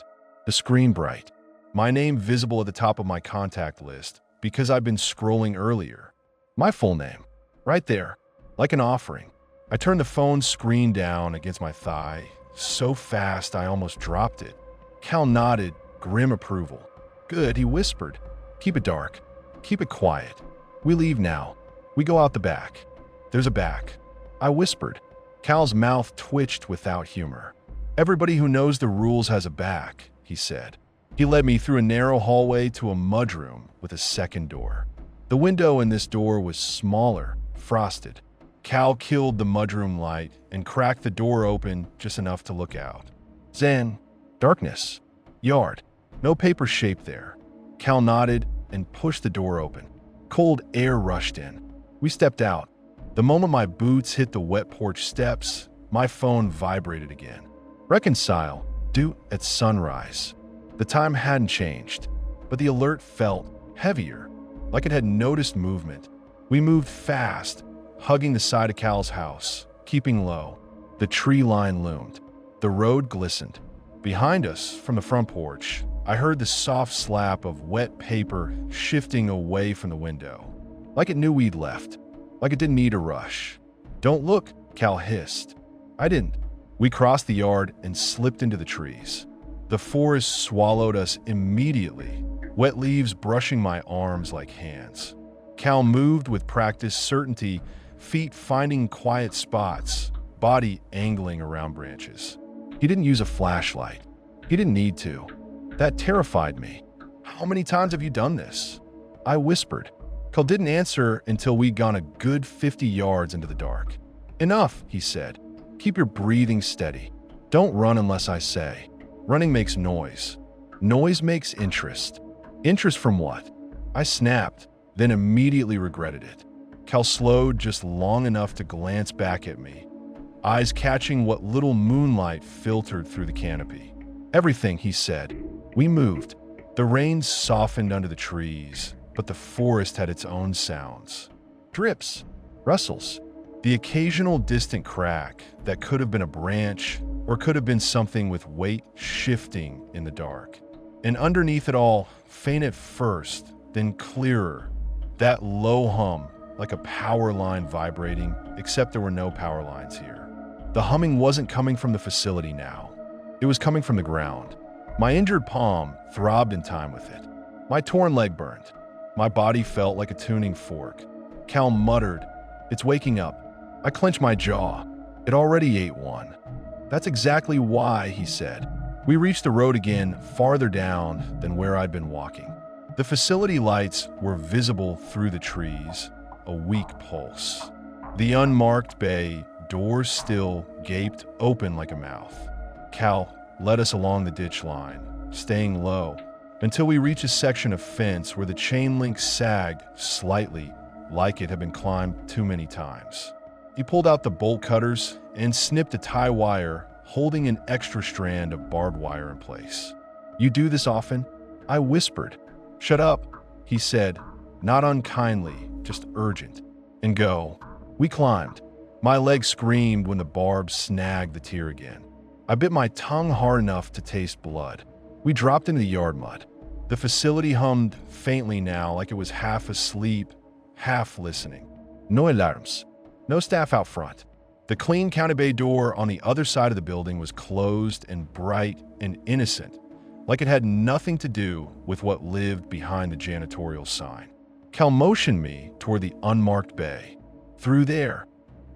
The screen bright. My name visible at the top of my contact list because I'd been scrolling earlier. My full name. Right there. Like an offering. I turned the phone screen down against my thigh, so fast I almost dropped it. Cal nodded, grim approval. Good, he whispered. Keep it dark. Keep it quiet. We leave now. We go out the back. There's a back. I whispered. Cal's mouth twitched without humor. Everybody who knows the rules has a back, he said. He led me through a narrow hallway to a mudroom with a second door. The window in this door was smaller, frosted. Cal killed the mudroom light and cracked the door open just enough to look out. Zen, darkness, yard, no paper shape there. Cal nodded and pushed the door open. Cold air rushed in. We stepped out. The moment my boots hit the wet porch steps, my phone vibrated again. Reconcile, due at sunrise. The time hadn't changed, but the alert felt heavier, like it had noticed movement. We moved fast, hugging the side of Cal's house, keeping low. The tree line loomed. The road glistened. Behind us, from the front porch, I heard the soft slap of wet paper shifting away from the window. Like it knew we'd left. Like it didn't need a rush. Don't look, Cal hissed. I didn't. We crossed the yard and slipped into the trees. The forest swallowed us immediately, wet leaves brushing my arms like hands. Cal moved with practiced certainty, feet finding quiet spots, body angling around branches. He didn't use a flashlight. He didn't need to. That terrified me. How many times have you done this? I whispered. Cal didn't answer until we'd gone a good 50 yards into the dark. Enough, he said. Keep your breathing steady. Don't run unless I say. Running makes noise. Noise makes interest. Interest from what? I snapped, then immediately regretted it. Cal slowed just long enough to glance back at me, eyes catching what little moonlight filtered through the canopy. Everything, he said. We moved. The rain softened under the trees, but the forest had its own sounds. Drips, rustles, the occasional distant crack that could have been a branch or could have been something with weight shifting in the dark. And underneath it all, faint at first, then clearer, that low hum like a power line vibrating, except there were no power lines here. The humming wasn't coming from the facility now. It was coming from the ground. My injured palm throbbed in time with it. My torn leg burned. My body felt like a tuning fork. Cal muttered, "It's waking up." I clenched my jaw. It already ate one. That's exactly why, he said. We reached the road again, farther down than where I'd been walking. The facility lights were visible through the trees, a weak pulse. The unmarked bay, doors still, gaped open like a mouth. Cal led us along the ditch line, staying low, until we reached a section of fence where the chain link sagged slightly, like it had been climbed too many times. He pulled out the bolt cutters and snipped a tie wire, holding an extra strand of barbed wire in place. "You do this often?" I whispered. "Shut up," he said, not unkindly, just urgent. "And go." We climbed. My leg screamed when the barbs snagged the tier again. I bit my tongue hard enough to taste blood. We dropped into the yard mud. The facility hummed faintly now, like it was half asleep, half listening. No alarms. No staff out front. The clean county bay door on the other side of the building was closed and bright and innocent, like it had nothing to do with what lived behind the janitorial sign. Cal motioned me toward the unmarked bay. "Through there,"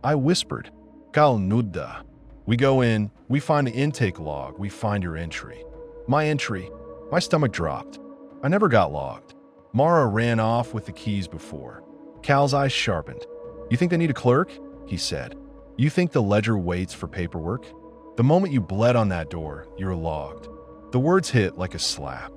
I whispered. "Cal nudda." We go in, we find the intake log, we find your entry. My entry. My stomach dropped. I never got logged. Mara ran off with the keys before. Cal's eyes sharpened. "You think they need a clerk?" he said. "You think the ledger waits for paperwork? The moment you bled on that door, you're logged." The words hit like a slap.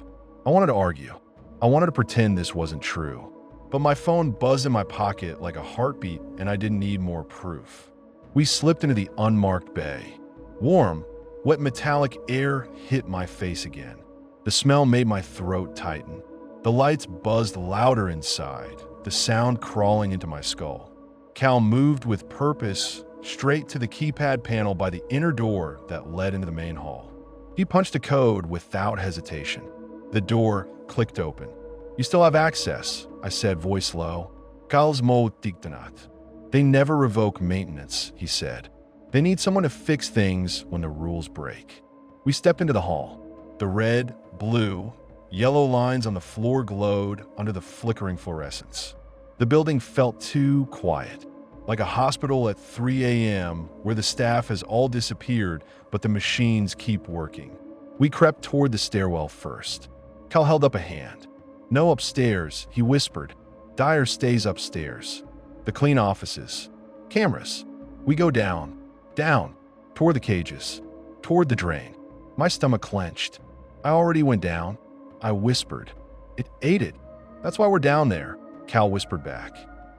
I wanted to argue. I wanted to pretend this wasn't true. But my phone buzzed in my pocket like a heartbeat, and I didn't need more proof. We slipped into the unmarked bay. Warm, wet metallic air hit my face again. The smell made my throat tighten. The lights buzzed louder inside, the sound crawling into my skull. Cal moved with purpose straight to the keypad panel by the inner door that led into the main hall. He punched a code without hesitation. The door clicked open. "You still have access," I said, voice low. "Cal's mo tiktanat." They never revoke maintenance, he said. They need someone to fix things when the rules break. We stepped into the hall. The red, blue, yellow lines on the floor glowed under the flickering fluorescence. The building felt too quiet, like a hospital at 3 a.m. where the staff has all disappeared, but the machines keep working. We crept toward the stairwell first. Cal held up a hand. No upstairs, he whispered. Dyer stays upstairs. The clean offices. Cameras. We go down, toward the cages, toward the drain. My stomach clenched. I already went down. I whispered. It ate it. That's why we're down there, Cal whispered back.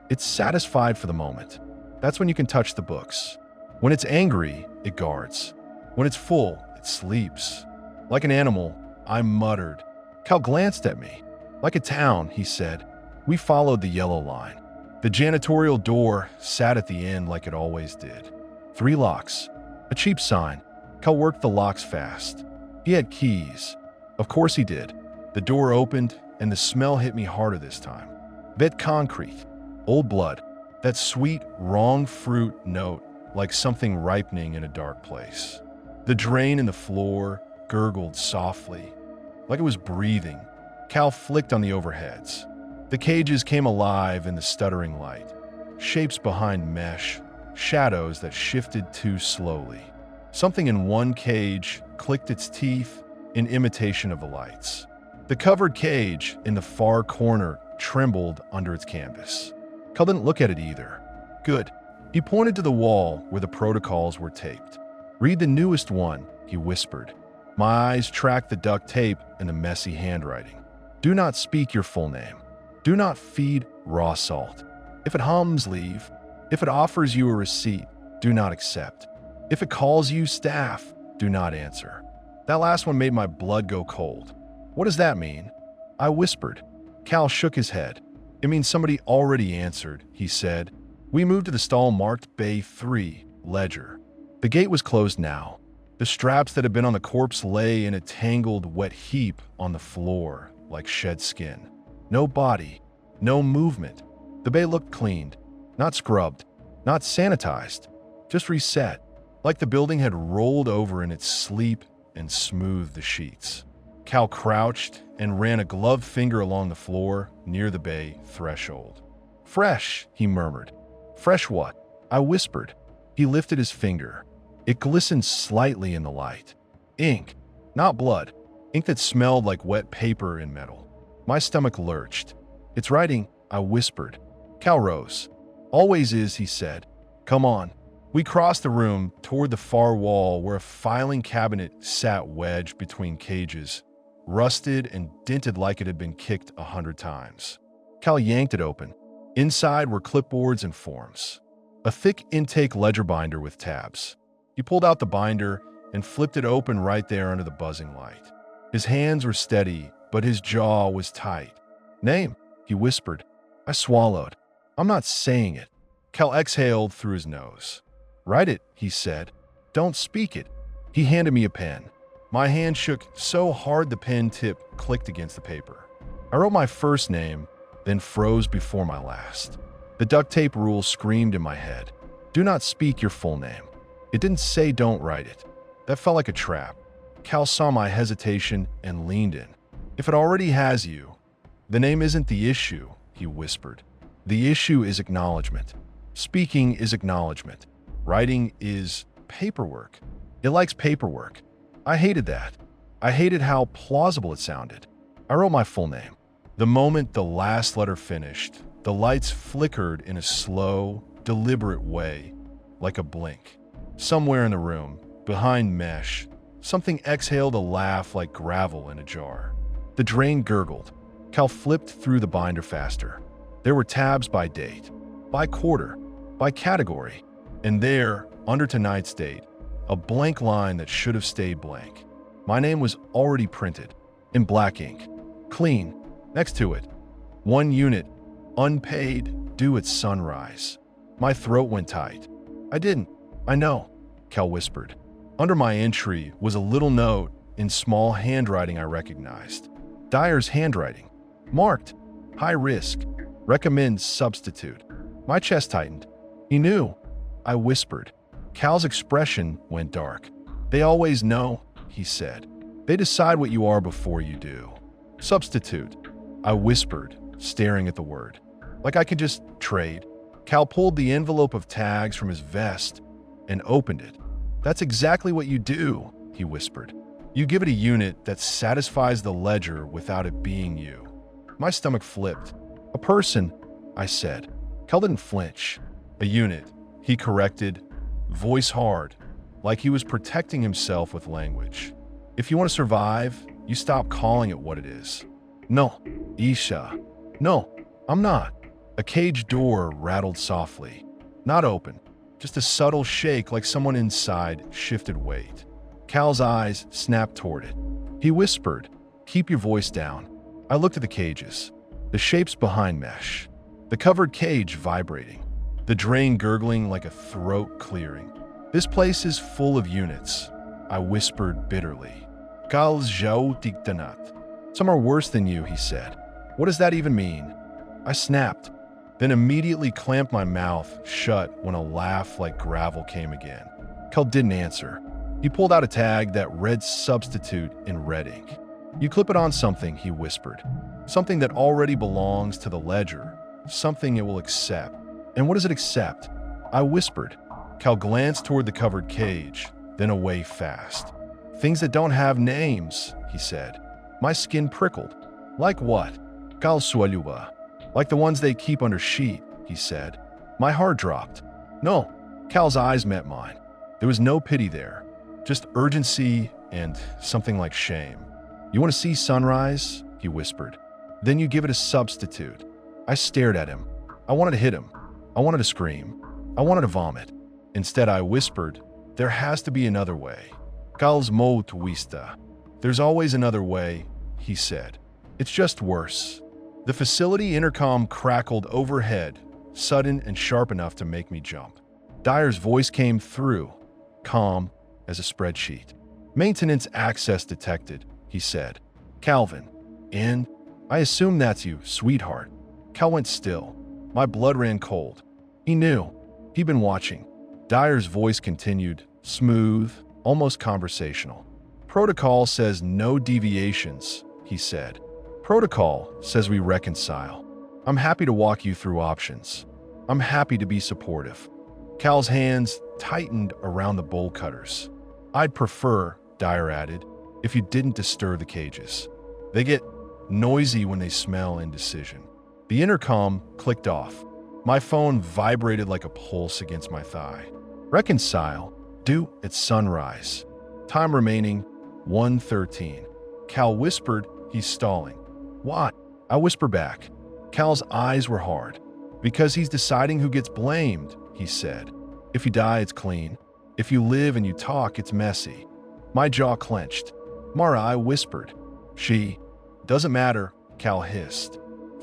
It's satisfied for the moment. That's when you can touch the books. When it's angry, it guards. When it's full, it sleeps. Like an animal, I muttered. Cal glanced at me. Like a town, he said. We followed the yellow line. The janitorial door sat at the end like it always did. 3 locks. A cheap sign. Cal worked the locks fast. He had keys. Of course he did. The door opened, and the smell hit me harder this time. Bit concrete. Old blood. That sweet, wrong fruit note, like something ripening in a dark place. The drain in the floor gurgled softly, like it was breathing. Cal flicked on the overheads. The cages came alive in the stuttering light. Shapes behind mesh, shadows that shifted too slowly. Something in one cage clicked its teeth in imitation of the lights. The covered cage in the far corner trembled under its canvas. Cal didn't look at it either. Good. He pointed to the wall where the protocols were taped. Read the newest one, he whispered. My eyes tracked the duct tape and the messy handwriting. Do not speak your full name. Do not feed raw salt. If it hums, leave. If it offers you a receipt, do not accept. If it calls you staff, do not answer. That last one made my blood go cold. What does that mean? I whispered. Cal shook his head. It means somebody already answered, he said. We moved to the stall marked Bay 3, Ledger. The gate was closed now. The straps that had been on the corpse lay in a tangled, wet heap on the floor, like shed skin. No body, no movement. The bay looked cleaned, not scrubbed, not sanitized, just reset, like the building had rolled over in its sleep and smoothed the sheets. Cal crouched and ran a gloved finger along the floor near the bay threshold. Fresh, he murmured. Fresh what? I whispered. He lifted his finger. It glistened slightly in the light. Ink, not blood. Ink that smelled like wet paper and metal. My stomach lurched. It's writing, I whispered. Cal rose. Always is, he said. Come on. We crossed the room toward the far wall where a filing cabinet sat wedged between cages, rusted and dented like it had been kicked 100 times. Cal yanked it open. Inside were clipboards and forms. A thick intake ledger binder with tabs. He pulled out the binder and flipped it open right there under the buzzing light. His hands were steady, but his jaw was tight. Name, he whispered. I swallowed. I'm not saying it. Cal exhaled through his nose. Write it, he said. Don't speak it. He handed me a pen. My hand shook so hard the pen tip clicked against the paper. I wrote my first name, then froze before my last. The duct tape rule screamed in my head. Do not speak your full name. It didn't say don't write it. That felt like a trap. Cal saw my hesitation and leaned in. If it already has you, the name isn't the issue, he whispered. The issue is acknowledgement. Speaking is acknowledgement. Writing is paperwork. It likes paperwork. I hated that. I hated how plausible it sounded. I wrote my full name. The moment the last letter finished, the lights flickered in a slow, deliberate way, like a blink. Somewhere in the room, behind mesh, something exhaled a laugh like gravel in a jar. The drain gurgled. Cal flipped through the binder faster. There were tabs by date, by quarter, by category, and there, under tonight's date, a blank line that should have stayed blank. My name was already printed, in black ink, clean, next to it. 1 unit, unpaid, due at sunrise. My throat went tight. I know, Cal whispered. Under my entry was a little note in small handwriting I recognized. Dyer's handwriting. Marked, high risk, recommend substitute. My chest tightened. He knew. I whispered. Cal's expression went dark. They always know, he said. They decide what you are before you do. Substitute, I whispered, staring at the word. Like I could just trade. Cal pulled the envelope of tags from his vest and opened it. That's exactly what you do, he whispered. You give it a unit that satisfies the ledger without it being you. My stomach flipped. A person, I said. Cal didn't flinch. A unit, he corrected, voice hard, like he was protecting himself with language. If you want to survive, you stop calling it what it is. No, Isha. No, I'm not. A cage door rattled softly. Not open, just a subtle shake like someone inside shifted weight. Cal's eyes snapped toward it. He whispered, "Keep your voice down." I looked at the cages, the shapes behind mesh, the covered cage vibrating, the drain gurgling like a throat clearing. This place is full of units, I whispered bitterly. Cal's jau diktanat. Some are worse than you, he said. What does that even mean? I snapped, then immediately clamped my mouth shut when a laugh like gravel came again. Cal didn't answer. He pulled out a tag that read substitute in red ink. You clip it on something, he whispered. Something that already belongs to the ledger. Something it will accept. And what does it accept? I whispered. Cal glanced toward the covered cage, then away fast. Things that don't have names, he said. My skin prickled. Like what? Cal sualuba. Like the ones they keep under sheet, he said. My heart dropped. No. Cal's eyes met mine. There was no pity there. Just urgency and something like shame. You want to see sunrise? He whispered. Then you give it a substitute. I stared at him. I wanted to hit him. I wanted to scream. I wanted to vomit. Instead, I whispered, there has to be another way. Cal's mo twista. There's always another way, he said. It's just worse. The facility intercom crackled overhead, sudden and sharp enough to make me jump. Dyer's voice came through, calm as a spreadsheet. Maintenance access detected, he said. Calvin. And I assume that's you, sweetheart. Cal went still. My blood ran cold. He knew. He'd been watching. Dyer's voice continued, smooth, almost conversational. Protocol says no deviations, he said. Protocol says we reconcile. I'm happy to walk you through options. I'm happy to be supportive. Cal's hands tightened around the bowl cutters. I'd prefer, Dyer added, if you didn't disturb the cages. They get noisy when they smell indecision. The intercom clicked off. My phone vibrated like a pulse against my thigh. Reconcile, due at sunrise. Time remaining, 1:13. Cal whispered, he's stalling. What? I whisper back. Cal's eyes were hard. Because he's deciding who gets blamed, he said. If you die, it's clean. If you live and you talk, it's messy. My jaw clenched. Mara, I whispered. She. Doesn't matter, Cal hissed.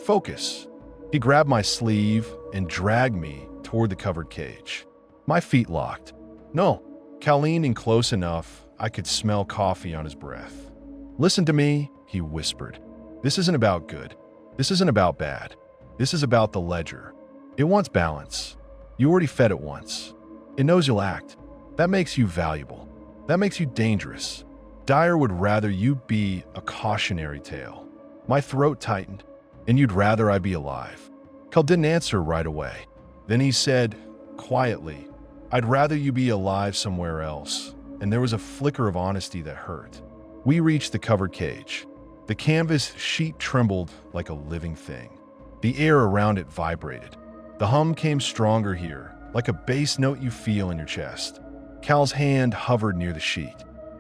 Focus. He grabbed my sleeve and dragged me toward the covered cage. My feet locked. No. Cal leaned in close enough I could smell coffee on his breath. Listen to me, he whispered. This isn't about good. This isn't about bad. This is about the ledger. It wants balance. You already fed it once. It knows you'll act. That makes you valuable. That makes you dangerous. Dyer would rather you be a cautionary tale. My throat tightened, and you'd rather I be alive. Cal didn't answer right away. Then he said, quietly, I'd rather you be alive somewhere else. And there was a flicker of honesty that hurt. We reached the covered cage. The canvas sheet trembled like a living thing. The air around it vibrated. The hum came stronger here, like a bass note you feel in your chest. Cal's hand hovered near the sheet.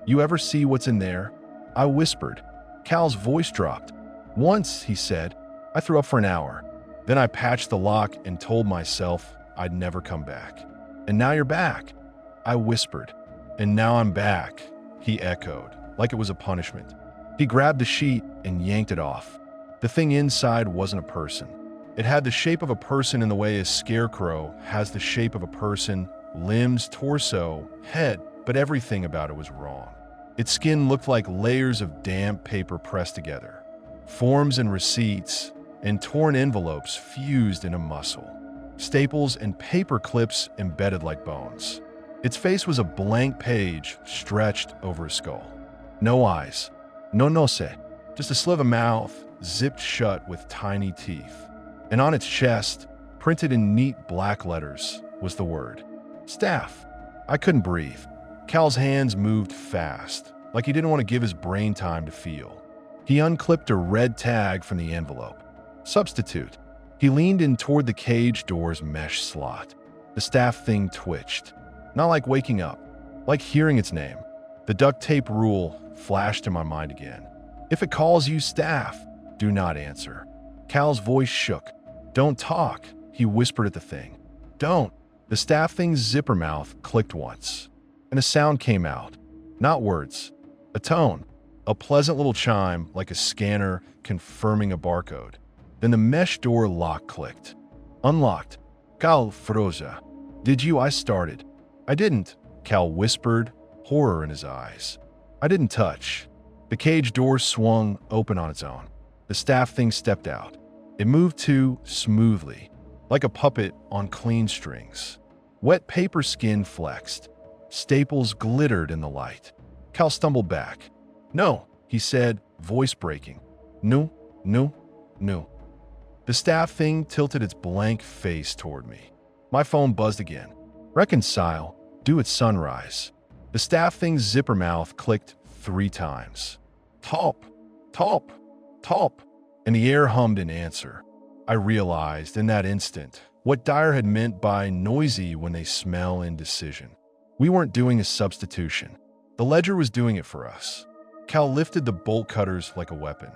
You ever see what's in there? I whispered. Cal's voice dropped. Once, he said, I threw up for an hour. Then I patched the lock and told myself I'd never come back. And now you're back, I whispered. And now I'm back, he echoed, like it was a punishment. He grabbed the sheet and yanked it off. The thing inside wasn't a person. It had the shape of a person in the way a scarecrow has the shape of a person, limbs, torso, head, but everything about it was wrong. Its skin looked like layers of damp paper pressed together. Forms and receipts and torn envelopes fused into muscle. staples and paper clips embedded like bones. Its face was a blank page stretched over a skull. No eyes, no nose, just a slit of mouth zipped shut with tiny teeth. And on its chest, printed in neat black letters, was the word staff. I couldn't breathe. Cal's hands moved fast, like he didn't want to give his brain time to feel. He unclipped a red tag from the envelope. Substitute. He leaned in toward the cage door's mesh slot. The staff thing twitched. Not like waking up, like hearing its name. The duct tape rule flashed in my mind again. If it calls you staff, do not answer. Cal's voice shook. Don't talk, he whispered at the thing. Don't. The staff thing's zipper mouth clicked once, and a sound came out. Not words, a tone, a pleasant little chime like a scanner confirming a barcode. Then the mesh door lock clicked. Unlocked. Cal froza. Did you? I started. I didn't, Cal whispered, horror in his eyes. I didn't touch. The cage door swung open on its own. The staff thing stepped out. It moved too smoothly, like a puppet on clean strings. Wet paper skin flexed. Staples glittered in the light. Cal stumbled back. No, he said, voice breaking. No, no, no. The staff thing tilted its blank face toward me. My phone buzzed again. Reconcile, due at sunrise. The staff thing's zipper mouth clicked 3 times. Top, top, top. And the air hummed in answer. I realized in that instant what Dyer had meant by noisy when they smell indecision. We weren't doing a substitution. The ledger was doing it for us. Cal lifted the bolt cutters like a weapon.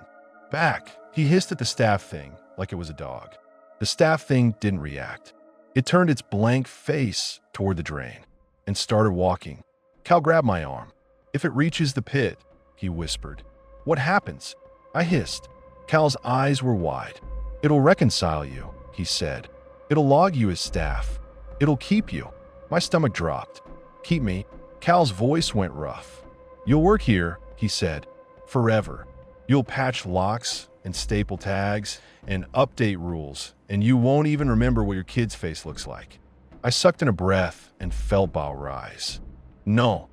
Back, he hissed at the staff thing like it was a dog. The staff thing didn't react. It turned its blank face toward the drain and started walking. Cal grabbed my arm. If it reaches the pit, he whispered. What happens? I hissed. Cal's eyes were wide. It'll reconcile you, he said. It'll log you as staff. It'll keep you. My stomach dropped. Keep me. Cal's voice went rough. You'll work here, he said. Forever. You'll patch locks and staple tags and update rules, and you won't even remember what your kid's face looks like. I sucked in a breath and felt bile rise. No.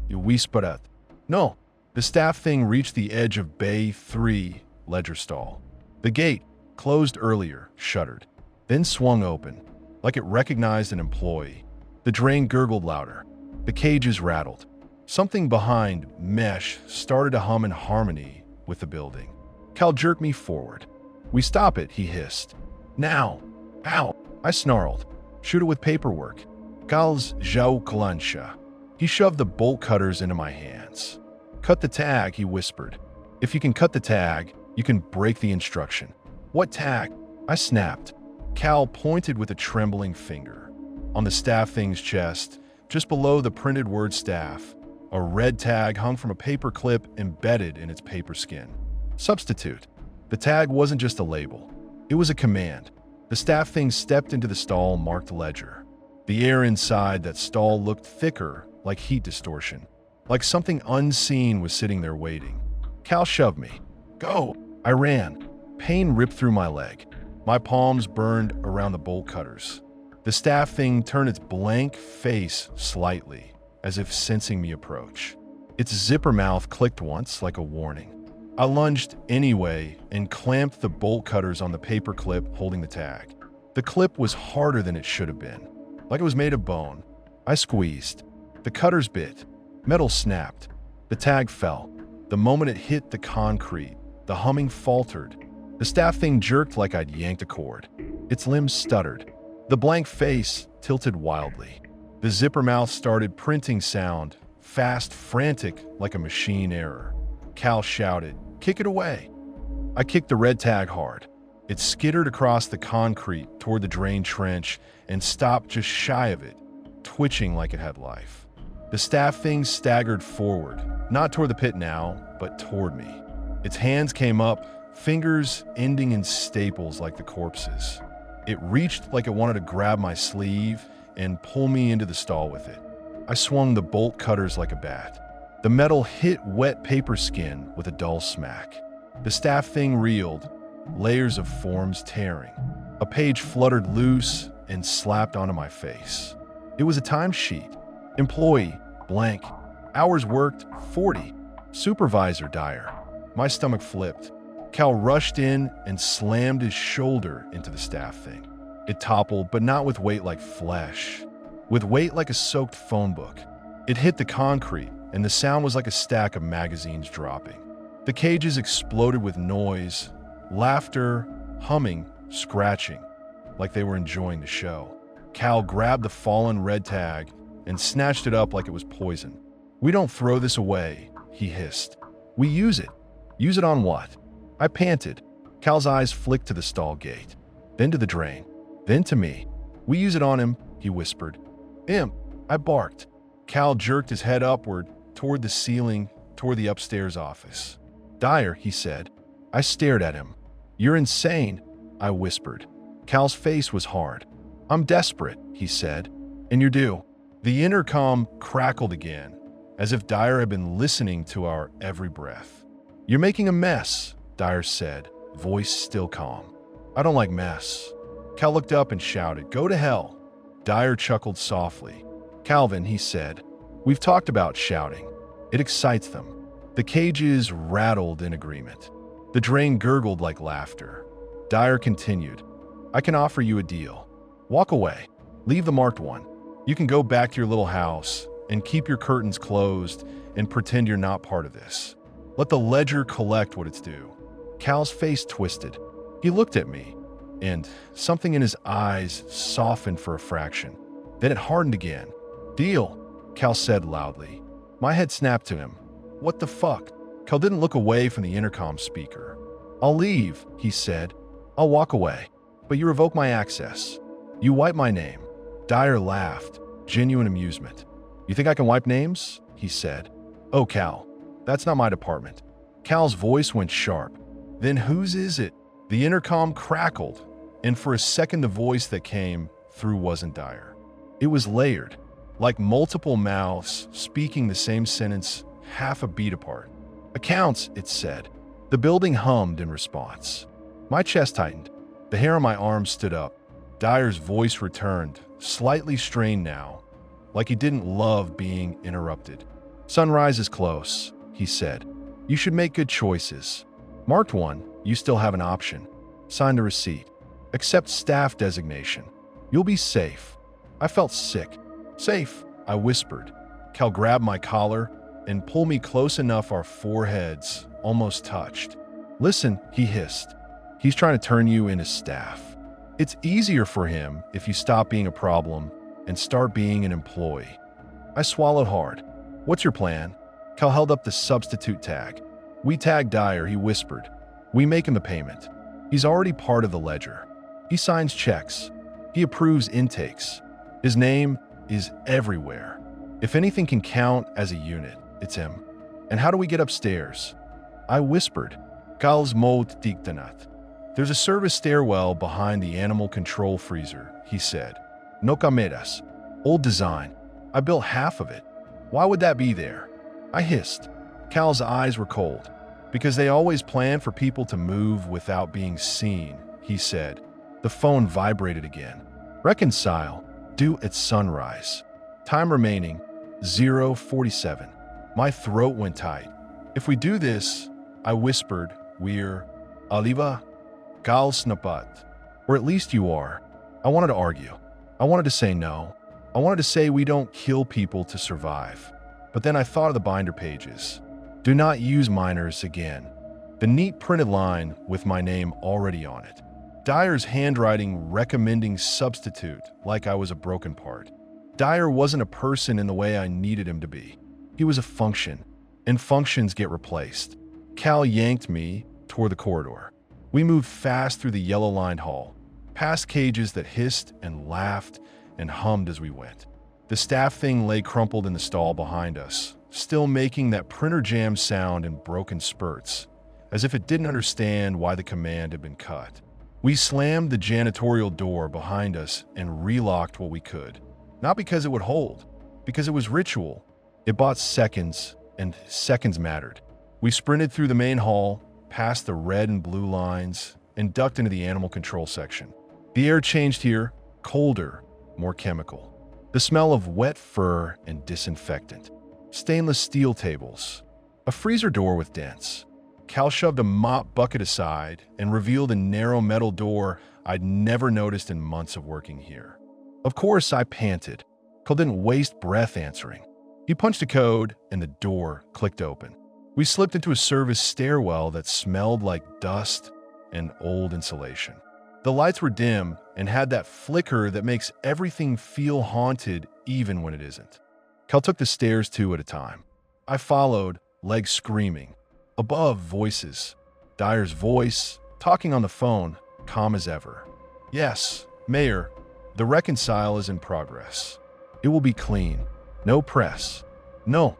You whispered. No. The staff thing reached the edge of Bay 3 ledger stall. The gate, closed earlier, shuddered, then swung open, like it recognized an employee. The drain gurgled louder. The cages rattled. Something behind mesh started to hum in harmony with the building. Cal jerked me forward. We stop it, he hissed. Now. Ow. I snarled. Shoot it with paperwork. Cal's Zhao Kalansha. He shoved the bolt cutters into my hands. Cut the tag, he whispered. If you can cut the tag, you can break the instruction. What tag? I snapped. Cal pointed with a trembling finger. On the staff thing's chest, just below the printed word staff, a red tag hung from a paper clip embedded in its paper skin. Substitute. The tag wasn't just a label. It was a command. The staff thing stepped into the stall marked ledger. The air inside that stall looked thicker, like heat distortion. Like something unseen was sitting there waiting. Cal shoved me. Go! I ran. Pain ripped through my leg. My palms burned around the bolt cutters. The staff thing turned its blank face slightly, as if sensing me approach. Its zipper mouth clicked once like a warning. I lunged anyway and clamped the bolt cutters on the paper clip holding the tag. The clip was harder than it should have been, like it was made of bone. I squeezed. The cutters bit. Metal snapped. The tag fell. The moment it hit the concrete, the humming faltered. The staff thing jerked like I'd yanked a cord. Its limbs stuttered. The blank face tilted wildly. The zipper mouth started printing sound, fast, frantic, like a machine error. Cal shouted, "Kick it away!" I kicked the red tag hard. It skittered across the concrete toward the drain trench and stopped just shy of it, twitching like it had life. The staff thing staggered forward, not toward the pit now, but toward me. Its hands came up, fingers ending in staples like the corpse's. It reached like it wanted to grab my sleeve and pull me into the stall with it. I swung the bolt cutters like a bat. The metal hit wet paper skin with a dull smack. The staff thing reeled, layers of forms tearing. A page fluttered loose, and slapped onto my face. It was a timesheet. Employee, blank. Hours worked, 40. Supervisor, Dyer. My stomach flipped. Cal rushed in and slammed his shoulder into the staff thing. It toppled, but not with weight like flesh. With weight like a soaked phone book. It hit the concrete, and the sound was like a stack of magazines dropping. The cages exploded with noise, laughter, humming, scratching, like they were enjoying the show. Cal grabbed the fallen red tag and snatched it up like it was poison. "We don't throw this away," he hissed. "We use it." "Use it on what?" I panted. Cal's eyes flicked to the stall gate, then to the drain, then to me. "We use it on him," he whispered. "Imp," I barked. Cal jerked his head upward, toward the ceiling, toward the upstairs office. "Dyer," he said. I stared at him. "You're insane," I whispered. Cal's face was hard. "I'm desperate," he said. "And you're due." The intercom crackled again, as if Dyer had been listening to our every breath. "You're making a mess," Dyer said, voice still calm. "I don't like mess." Cal looked up and shouted, "Go to hell." Dyer chuckled softly. "Calvin," he said, "we've talked about shouting. It excites them." The cages rattled in agreement. The drain gurgled like laughter. Dyer continued, "I can offer you a deal. Walk away. Leave the marked one. You can go back to your little house and keep your curtains closed and pretend you're not part of this. Let the ledger collect what it's due." Cal's face twisted. He looked at me, and something in his eyes softened for a fraction. Then it hardened again. "Deal," Cal said loudly. My head snapped to him. "What the fuck?" Cal didn't look away from the intercom speaker. "I'll leave," he said. "I'll walk away. But you revoke my access. You wipe my name." Dyer laughed, genuine amusement. "You think I can wipe names?" he said. "Oh, Cal, that's not my department." Cal's voice went sharp. "Then whose is it?" The intercom crackled, and for a second the voice that came through wasn't Dyer. It was layered, like multiple mouths speaking the same sentence half a beat apart. "Accounts," it said. The building hummed in response. My chest tightened. The hair on my arm stood up. Dyer's voice returned, slightly strained now, like he didn't love being interrupted. "Sunrise is close," he said. "You should make good choices. Marked one, you still have an option. Sign the receipt. Accept staff designation. You'll be safe." I felt sick. "Safe," I whispered. Cal grabbed my collar and pulled me close enough our foreheads almost touched. "Listen," he hissed. "He's trying to turn you into staff. It's easier for him if you stop being a problem and start being an employee." I swallowed hard. "What's your plan?" Cal held up the substitute tag. "We tag Dyer," he whispered. "We make him the payment. He's already part of the ledger. He signs checks. He approves intakes. His name is everywhere. If anything can count as a unit, it's him." "And how do we get upstairs?" I whispered. "Cal's mot dictanat. There's a service stairwell behind the animal control freezer," he said. "No cameras. Old design. I built half of it. Why would that be there?" I hissed. Cal's eyes were cold. "Because they always plan for people to move without being seen," he said. The phone vibrated again. "Reconcile. Due at sunrise. Time remaining, 0:47. My throat went tight. "If we do this," I whispered, "we're Aliva Gal Snapat. Or at least you are." I wanted to argue. I wanted to say no. I wanted to say we don't kill people to survive. But then I thought of the binder pages. "Do not use minors again." The neat printed line with my name already on it. Dyer's handwriting recommending substitute like I was a broken part. Dyer wasn't a person in the way I needed him to be. He was a function, and functions get replaced. Cal yanked me toward the corridor. We moved fast through the yellow-lined hall, past cages that hissed and laughed and hummed as we went. The staff thing lay crumpled in the stall behind us, still making that printer jam sound in broken spurts, as if it didn't understand why the command had been cut. We slammed the janitorial door behind us and relocked what we could. Not because it would hold, because it was ritual. It bought seconds, and seconds mattered. We sprinted through the main hall, past the red and blue lines, and ducked into the animal control section. The air changed here, colder, more chemical. The smell of wet fur and disinfectant. Stainless steel tables. A freezer door with dents. Cal shoved a mop bucket aside and revealed a narrow metal door I'd never noticed in months of working here. Of course, I panted. Cal didn't waste breath answering. He punched a code, and the door clicked open. We slipped into a service stairwell that smelled like dust and old insulation. The lights were dim and had that flicker that makes everything feel haunted even when it isn't. Cal took the stairs two at a time. I followed, legs screaming. Above, voices. Dyer's voice, talking on the phone, calm as ever. Yes, Mayor, the reconcile is in progress. It will be clean. No press. No.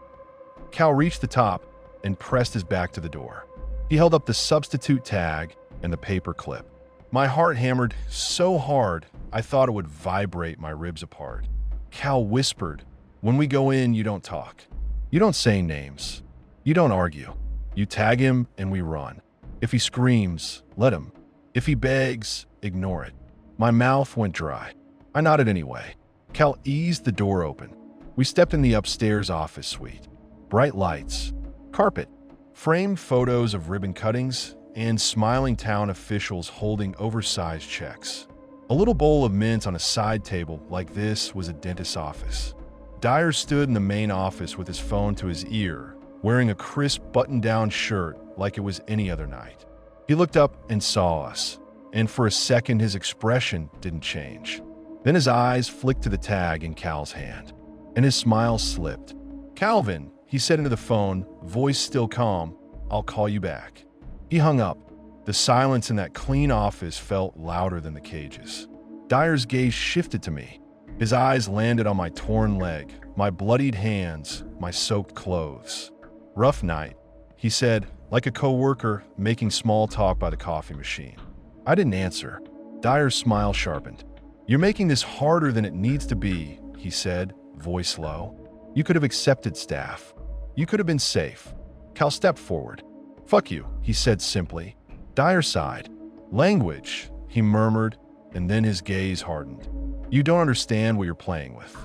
Cal reached the top and pressed his back to the door. He held up the substitute tag and the paper clip. My heart hammered so hard I thought it would vibrate my ribs apart. Cal whispered, "When we go in, you don't talk. You don't say names. You don't argue. You tag him and we run. If he screams, let him. If he begs, ignore it." My mouth went dry. I nodded anyway. Cal eased the door open. We stepped in the upstairs office suite. Bright lights, carpet, framed photos of ribbon cuttings, and smiling town officials holding oversized checks. A little bowl of mint on a side table like this was a dentist's office. Dyer stood in the main office with his phone to his ear, wearing a crisp button-down shirt like it was any other night. He looked up and saw us, and for a second his expression didn't change. Then his eyes flicked to the tag in Cal's hand, and his smile slipped. "Calvin," he said into the phone, voice still calm, "I'll call you back." He hung up. The silence in that clean office felt louder than the cages. Dyer's gaze shifted to me. His eyes landed on my torn leg, my bloodied hands, my soaked clothes. "Rough night," he said, like a coworker making small talk by the coffee machine. I didn't answer. Dyer's smile sharpened. "You're making this harder than it needs to be," he said, voice low. "You could have accepted staff. You could have been safe." Cal stepped forward. "Fuck you," he said simply. Dyer sighed. "Language," he murmured, and then his gaze hardened. "You don't understand what you're playing with."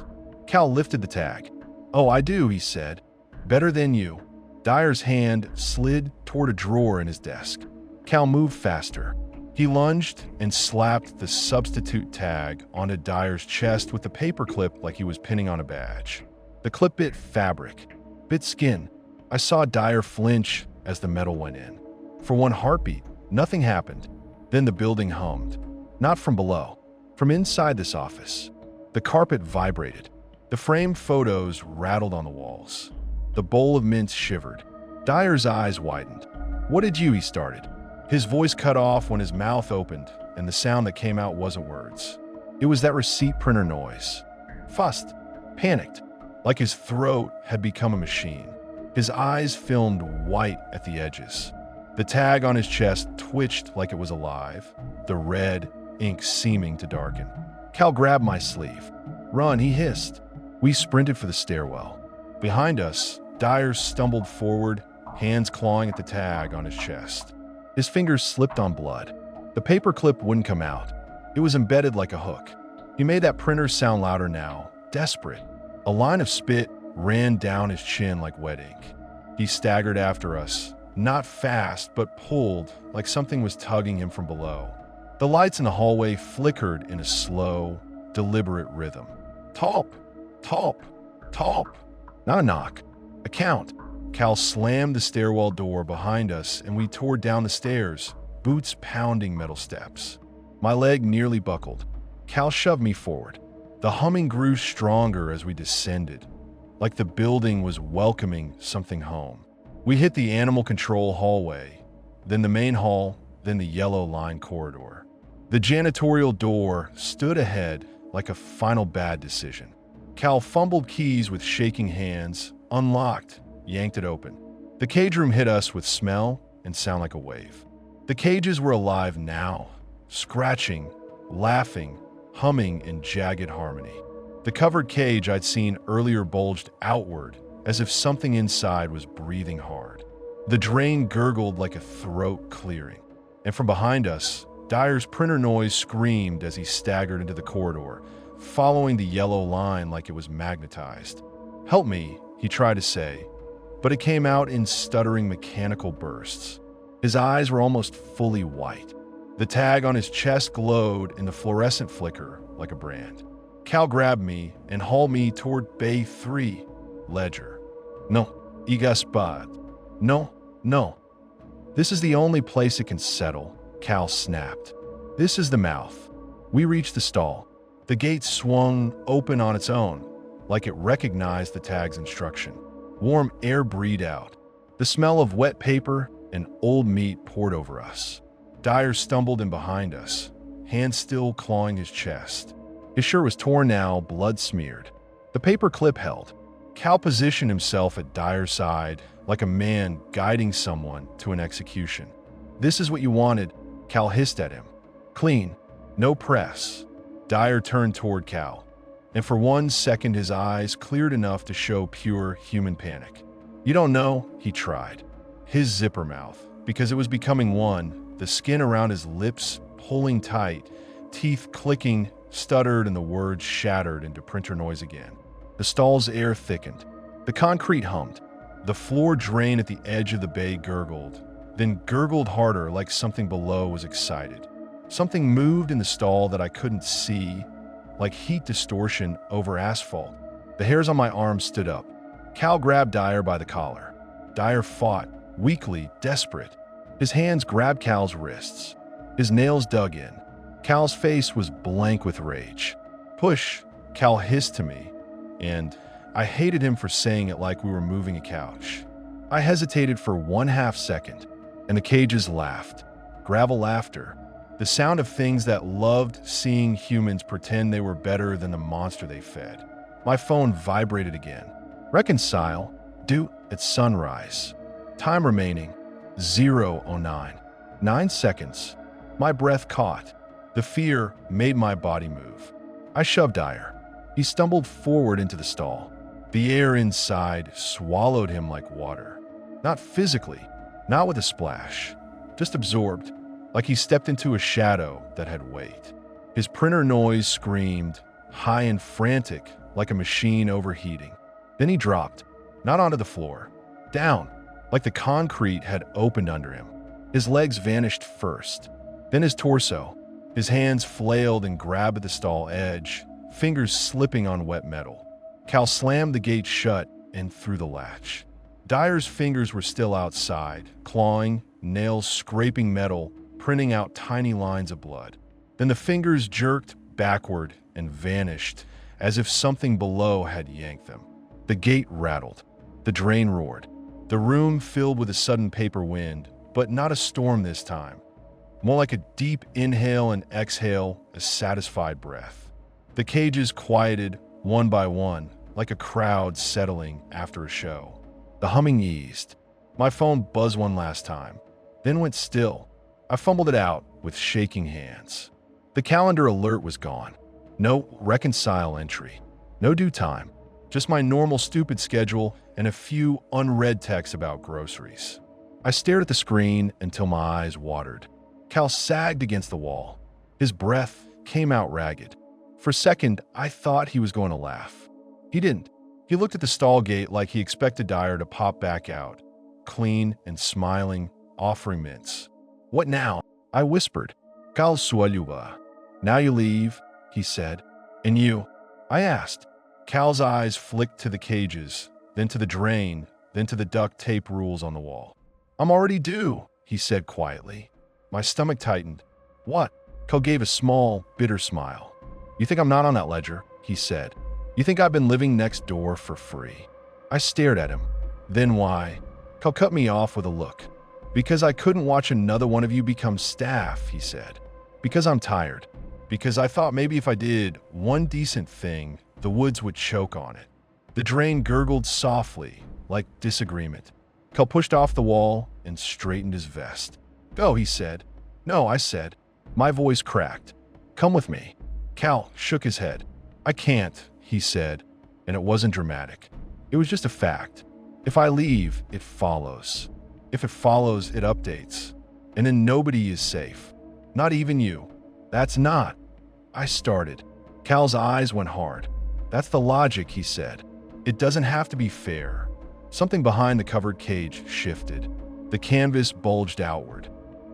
Cal lifted the tag. "Oh, I do," he said. "Better than you." Dyer's hand slid toward a drawer in his desk. Cal moved faster. He lunged and slapped the substitute tag onto Dyer's chest with the paperclip like he was pinning on a badge. The clip bit fabric, bit skin. I saw Dyer flinch as the metal went in. For one heartbeat, nothing happened. Then the building hummed. Not from below, from inside this office. The carpet vibrated. The framed photos rattled on the walls. The bowl of mints shivered. Dyer's eyes widened. "What did you?" he started. His voice cut off when his mouth opened, and the sound that came out wasn't words. It was that receipt printer noise. Fussed, panicked, like his throat had become a machine. His eyes filmed white at the edges. The tag on his chest twitched like it was alive, the red ink seeming to darken. Cal grabbed my sleeve. "Run," he hissed. We sprinted for the stairwell. Behind us, Dyer stumbled forward, hands clawing at the tag on his chest. His fingers slipped on blood. The paperclip wouldn't come out. It was embedded like a hook. He made that printer sound louder now, desperate. A line of spit ran down his chin like wet ink. He staggered after us, not fast, but pulled like something was tugging him from below. The lights in the hallway flickered in a slow, deliberate rhythm. Talp, talp, talp. Not a knock, a count. Cal slammed the stairwell door behind us and we tore down the stairs, boots pounding metal steps. My leg nearly buckled. Cal shoved me forward. The humming grew stronger as we descended, like the building was welcoming something home. We hit the animal control hallway, then the main hall, then the yellow line corridor. The janitorial door stood ahead like a final bad decision. Cal fumbled keys with shaking hands, unlocked, yanked it open. The cage room hit us with smell and sound like a wave. The cages were alive now, scratching, laughing, humming in jagged harmony. The covered cage I'd seen earlier bulged outward as if something inside was breathing hard. The drain gurgled like a throat clearing, and from behind us, Dyer's printer noise screamed as he staggered into the corridor, following the yellow line like it was magnetized. "Help me," he tried to say, but it came out in stuttering mechanical bursts. His eyes were almost fully white. The tag on his chest glowed in the fluorescent flicker like a brand. Cal grabbed me and hauled me toward Bay 3. Ledger. "No, Igaspad. No, no. This is the only place it can settle," Cal snapped. "This is the mouth." We reached the stall. The gate swung open on its own, like it recognized the tag's instruction. Warm air breathed out. The smell of wet paper and old meat poured over us. Dyer stumbled in behind us, hands still clawing his chest. His shirt was torn now, blood-smeared. The paper clip held. Cal positioned himself at Dyer's side, like a man guiding someone to an execution. "This is what you wanted," Cal hissed at him. "Clean. No press." Dyer turned toward Cal, and for 1 second his eyes cleared enough to show pure human panic. "You don't know," he tried. His zipper mouth, because it was becoming one, the skin around his lips pulling tight, teeth clicking, stuttered, and the words shattered into printer noise again. The stall's air thickened. The concrete hummed. The floor drain at the edge of the bay gurgled, then gurgled harder like something below was excited. Something moved in the stall that I couldn't see, like heat distortion over asphalt. The hairs on my arms stood up. Cal grabbed Dyer by the collar. Dyer fought, weakly, desperate. His hands grabbed Cal's wrists. His nails dug in. Cal's face was blank with rage. "Push," Cal hissed to me, and I hated him for saying it like we were moving a couch. I hesitated for 1/2 second, and the cages laughed. Gravel laughter. The sound of things that loved seeing humans pretend they were better than the monster they fed. My phone vibrated again. "Reconcile. Due at sunrise. Time remaining. 0:09. 9 seconds." My breath caught. The fear made my body move. I shoved Dyer. He stumbled forward into the stall. The air inside swallowed him like water. Not physically, not with a splash, just absorbed, like he stepped into a shadow that had weight. His printer noise screamed, high and frantic, like a machine overheating. Then he dropped, not onto the floor, down, like the concrete had opened under him. His legs vanished first, then his torso. His hands flailed and grabbed at the stall edge, fingers slipping on wet metal. Cal slammed the gate shut and threw the latch. Dyer's fingers were still outside, clawing, nails scraping metal, printing out tiny lines of blood. Then the fingers jerked backward and vanished, as if something below had yanked them. The gate rattled. The drain roared. The room filled with a sudden paper wind, but not a storm this time. More like a deep inhale and exhale, a satisfied breath. The cages quieted, one by one, like a crowd settling after a show. The humming eased. My phone buzzed one last time, then went still. I fumbled it out with shaking hands. The calendar alert was gone. No reconcile entry. No due time. Just my normal stupid schedule and a few unread texts about groceries. I stared at the screen until my eyes watered. Cal sagged against the wall. His breath came out ragged. For a second, I thought he was going to laugh. He didn't. He looked at the stall gate like he expected Dyer to pop back out, clean and smiling, offering mints. "What now?" I whispered. "Cal sualuba. Now you leave," he said. "And you?" I asked. Cal's eyes flicked to the cages, then to the drain, then to the duct tape rules on the wall. "I'm already due," he said quietly. My stomach tightened. "What?" Cal gave a small, bitter smile. "You think I'm not on that ledger?" he said. "You think I've been living next door for free?" I stared at him. "Then why?" Cal cut me off with a look. "Because I couldn't watch another one of you become staff," he said. "Because I'm tired. Because I thought maybe if I did one decent thing, the woods would choke on it." The drain gurgled softly, like disagreement. Cal pushed off the wall and straightened his vest. "Go," he said. "No," I said. My voice cracked. "Come with me." Cal shook his head. "I can't," he said, and it wasn't dramatic. It was just a fact. If I leave, it follows. If it follows, it updates. And then nobody is safe. Not even you. That's not. I started. Cal's eyes went hard. That's the logic, he said. It doesn't have to be fair. Something behind the covered cage shifted. The canvas bulged outward.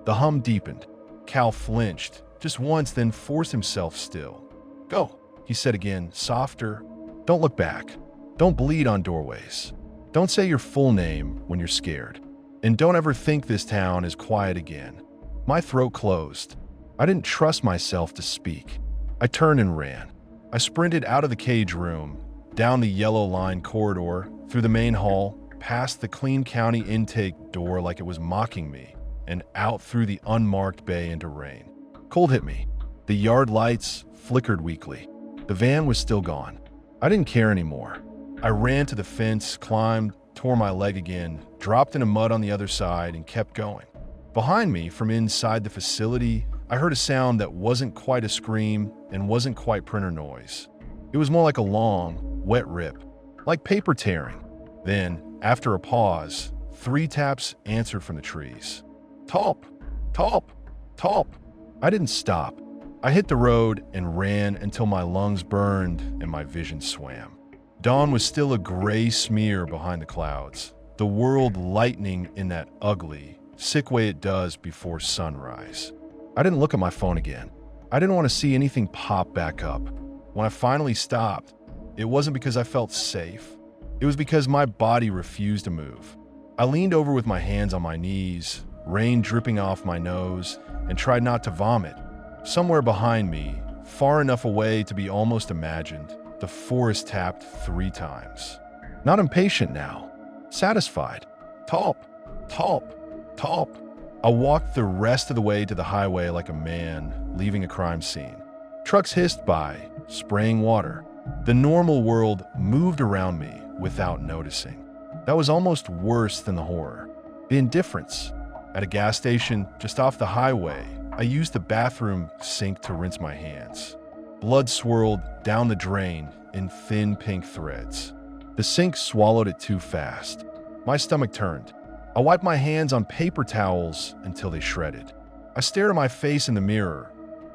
The hum deepened. Cal flinched, just once, then forced himself still. Go, he said again, softer. Don't look back. Don't bleed on doorways. Don't say your full name when you're scared. And don't ever think this town is quiet again. My throat closed. I didn't trust myself to speak. I turned and ran. I sprinted out of the cage room, down the yellow-lined corridor, through the main hall, past the clean county intake door like it was mocking me, and out through the unmarked bay into rain. Cold hit me. The yard lights flickered weakly. The van was still gone. I didn't care anymore. I ran to the fence, climbed, tore my leg again, dropped into mud on the other side, and kept going. Behind me, from inside the facility, I heard a sound that wasn't quite a scream and wasn't quite printer noise. It was more like a long, wet rip, like paper tearing. Then, after a pause, 3 taps answered from the trees. Talp! Talp! Talp! I didn't stop. I hit the road and ran until my lungs burned and my vision swam. Dawn was still a gray smear behind the clouds, the world lightening in that ugly, sick way it does before sunrise. I didn't look at my phone again. I didn't want to see anything pop back up. When I finally stopped, it wasn't because I felt safe. It was because my body refused to move. I leaned over with my hands on my knees, rain dripping off my nose, and tried not to vomit. Somewhere behind me, far enough away to be almost imagined, the forest tapped 3 times. Not impatient now, satisfied. Talp! Talp! Talp! I walked the rest of the way to the highway like a man leaving a crime scene. Trucks hissed by, spraying water. The normal world moved around me without noticing. That was almost worse than the horror. The indifference. At a gas station just off the highway, I used the bathroom sink to rinse my hands. Blood swirled down the drain in thin pink threads. The sink swallowed it too fast. My stomach turned. I wiped my hands on paper towels until they shredded. I stared at my face in the mirror.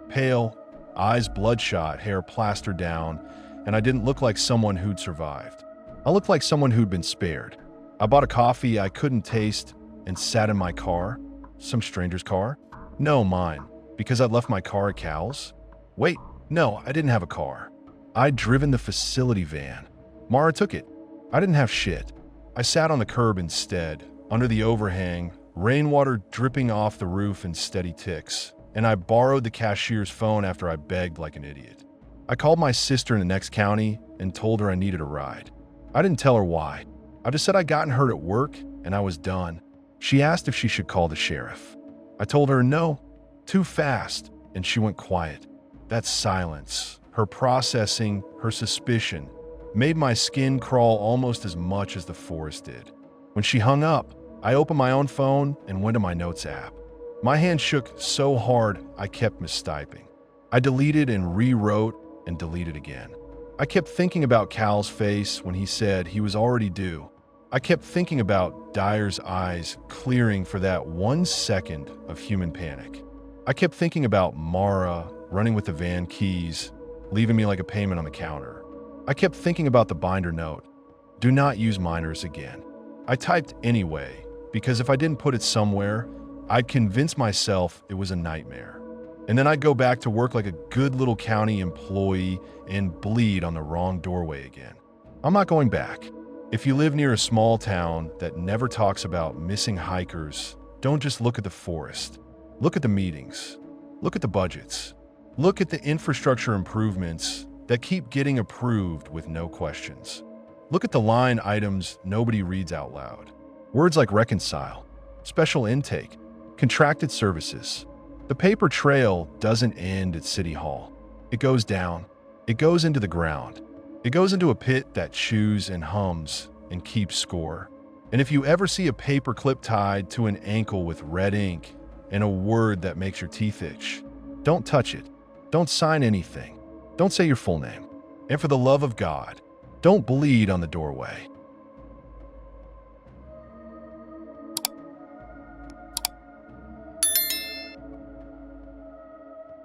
Pale, eyes bloodshot, hair plastered down, and I didn't look like someone who'd survived. I looked like someone who'd been spared. I bought a coffee I couldn't taste and sat in my car. Some stranger's car? No, mine. Because I'd left my car at Cal's? Wait, no, I didn't have a car. I'd driven the facility van. Mara took it. I didn't have shit. I sat on the curb instead, under the overhang, rainwater dripping off the roof in steady ticks, and I borrowed the cashier's phone after I begged like an idiot. I called my sister in the next county and told her I needed a ride. I didn't tell her why. I just said I'd gotten hurt at work and I was done. She asked if she should call the sheriff. I told her no, too fast, and she went quiet. That silence, her processing, her suspicion, made my skin crawl almost as much as the forest did. When she hung up, I opened my own phone and went to my notes app. My hand shook so hard I kept mistyping. I deleted and rewrote and deleted again. I kept thinking about Cal's face when he said he was already due. I kept thinking about Dyer's eyes clearing for that 1 second of human panic. I kept thinking about Mara running with the van keys, leaving me like a payment on the counter. I kept thinking about the binder note. Do not use minors again. I typed anyway, because if I didn't put it somewhere, I'd convince myself it was a nightmare. And then I'd go back to work like a good little county employee and bleed on the wrong doorway again. I'm not going back. If you live near a small town that never talks about missing hikers, don't just look at the forest. Look at the meetings. Look at the budgets. Look at the infrastructure improvements that keep getting approved with no questions. Look at the line items nobody reads out loud. Words like reconcile, special intake, contracted services. The paper trail doesn't end at City Hall. It goes down. It goes into the ground. It goes into a pit that chews and hums and keeps score. And if you ever see a paper clip tied to an ankle with red ink and a word that makes your teeth itch, don't touch it. Don't sign anything. Don't say your full name. And for the love of God, don't bleed on the doorway.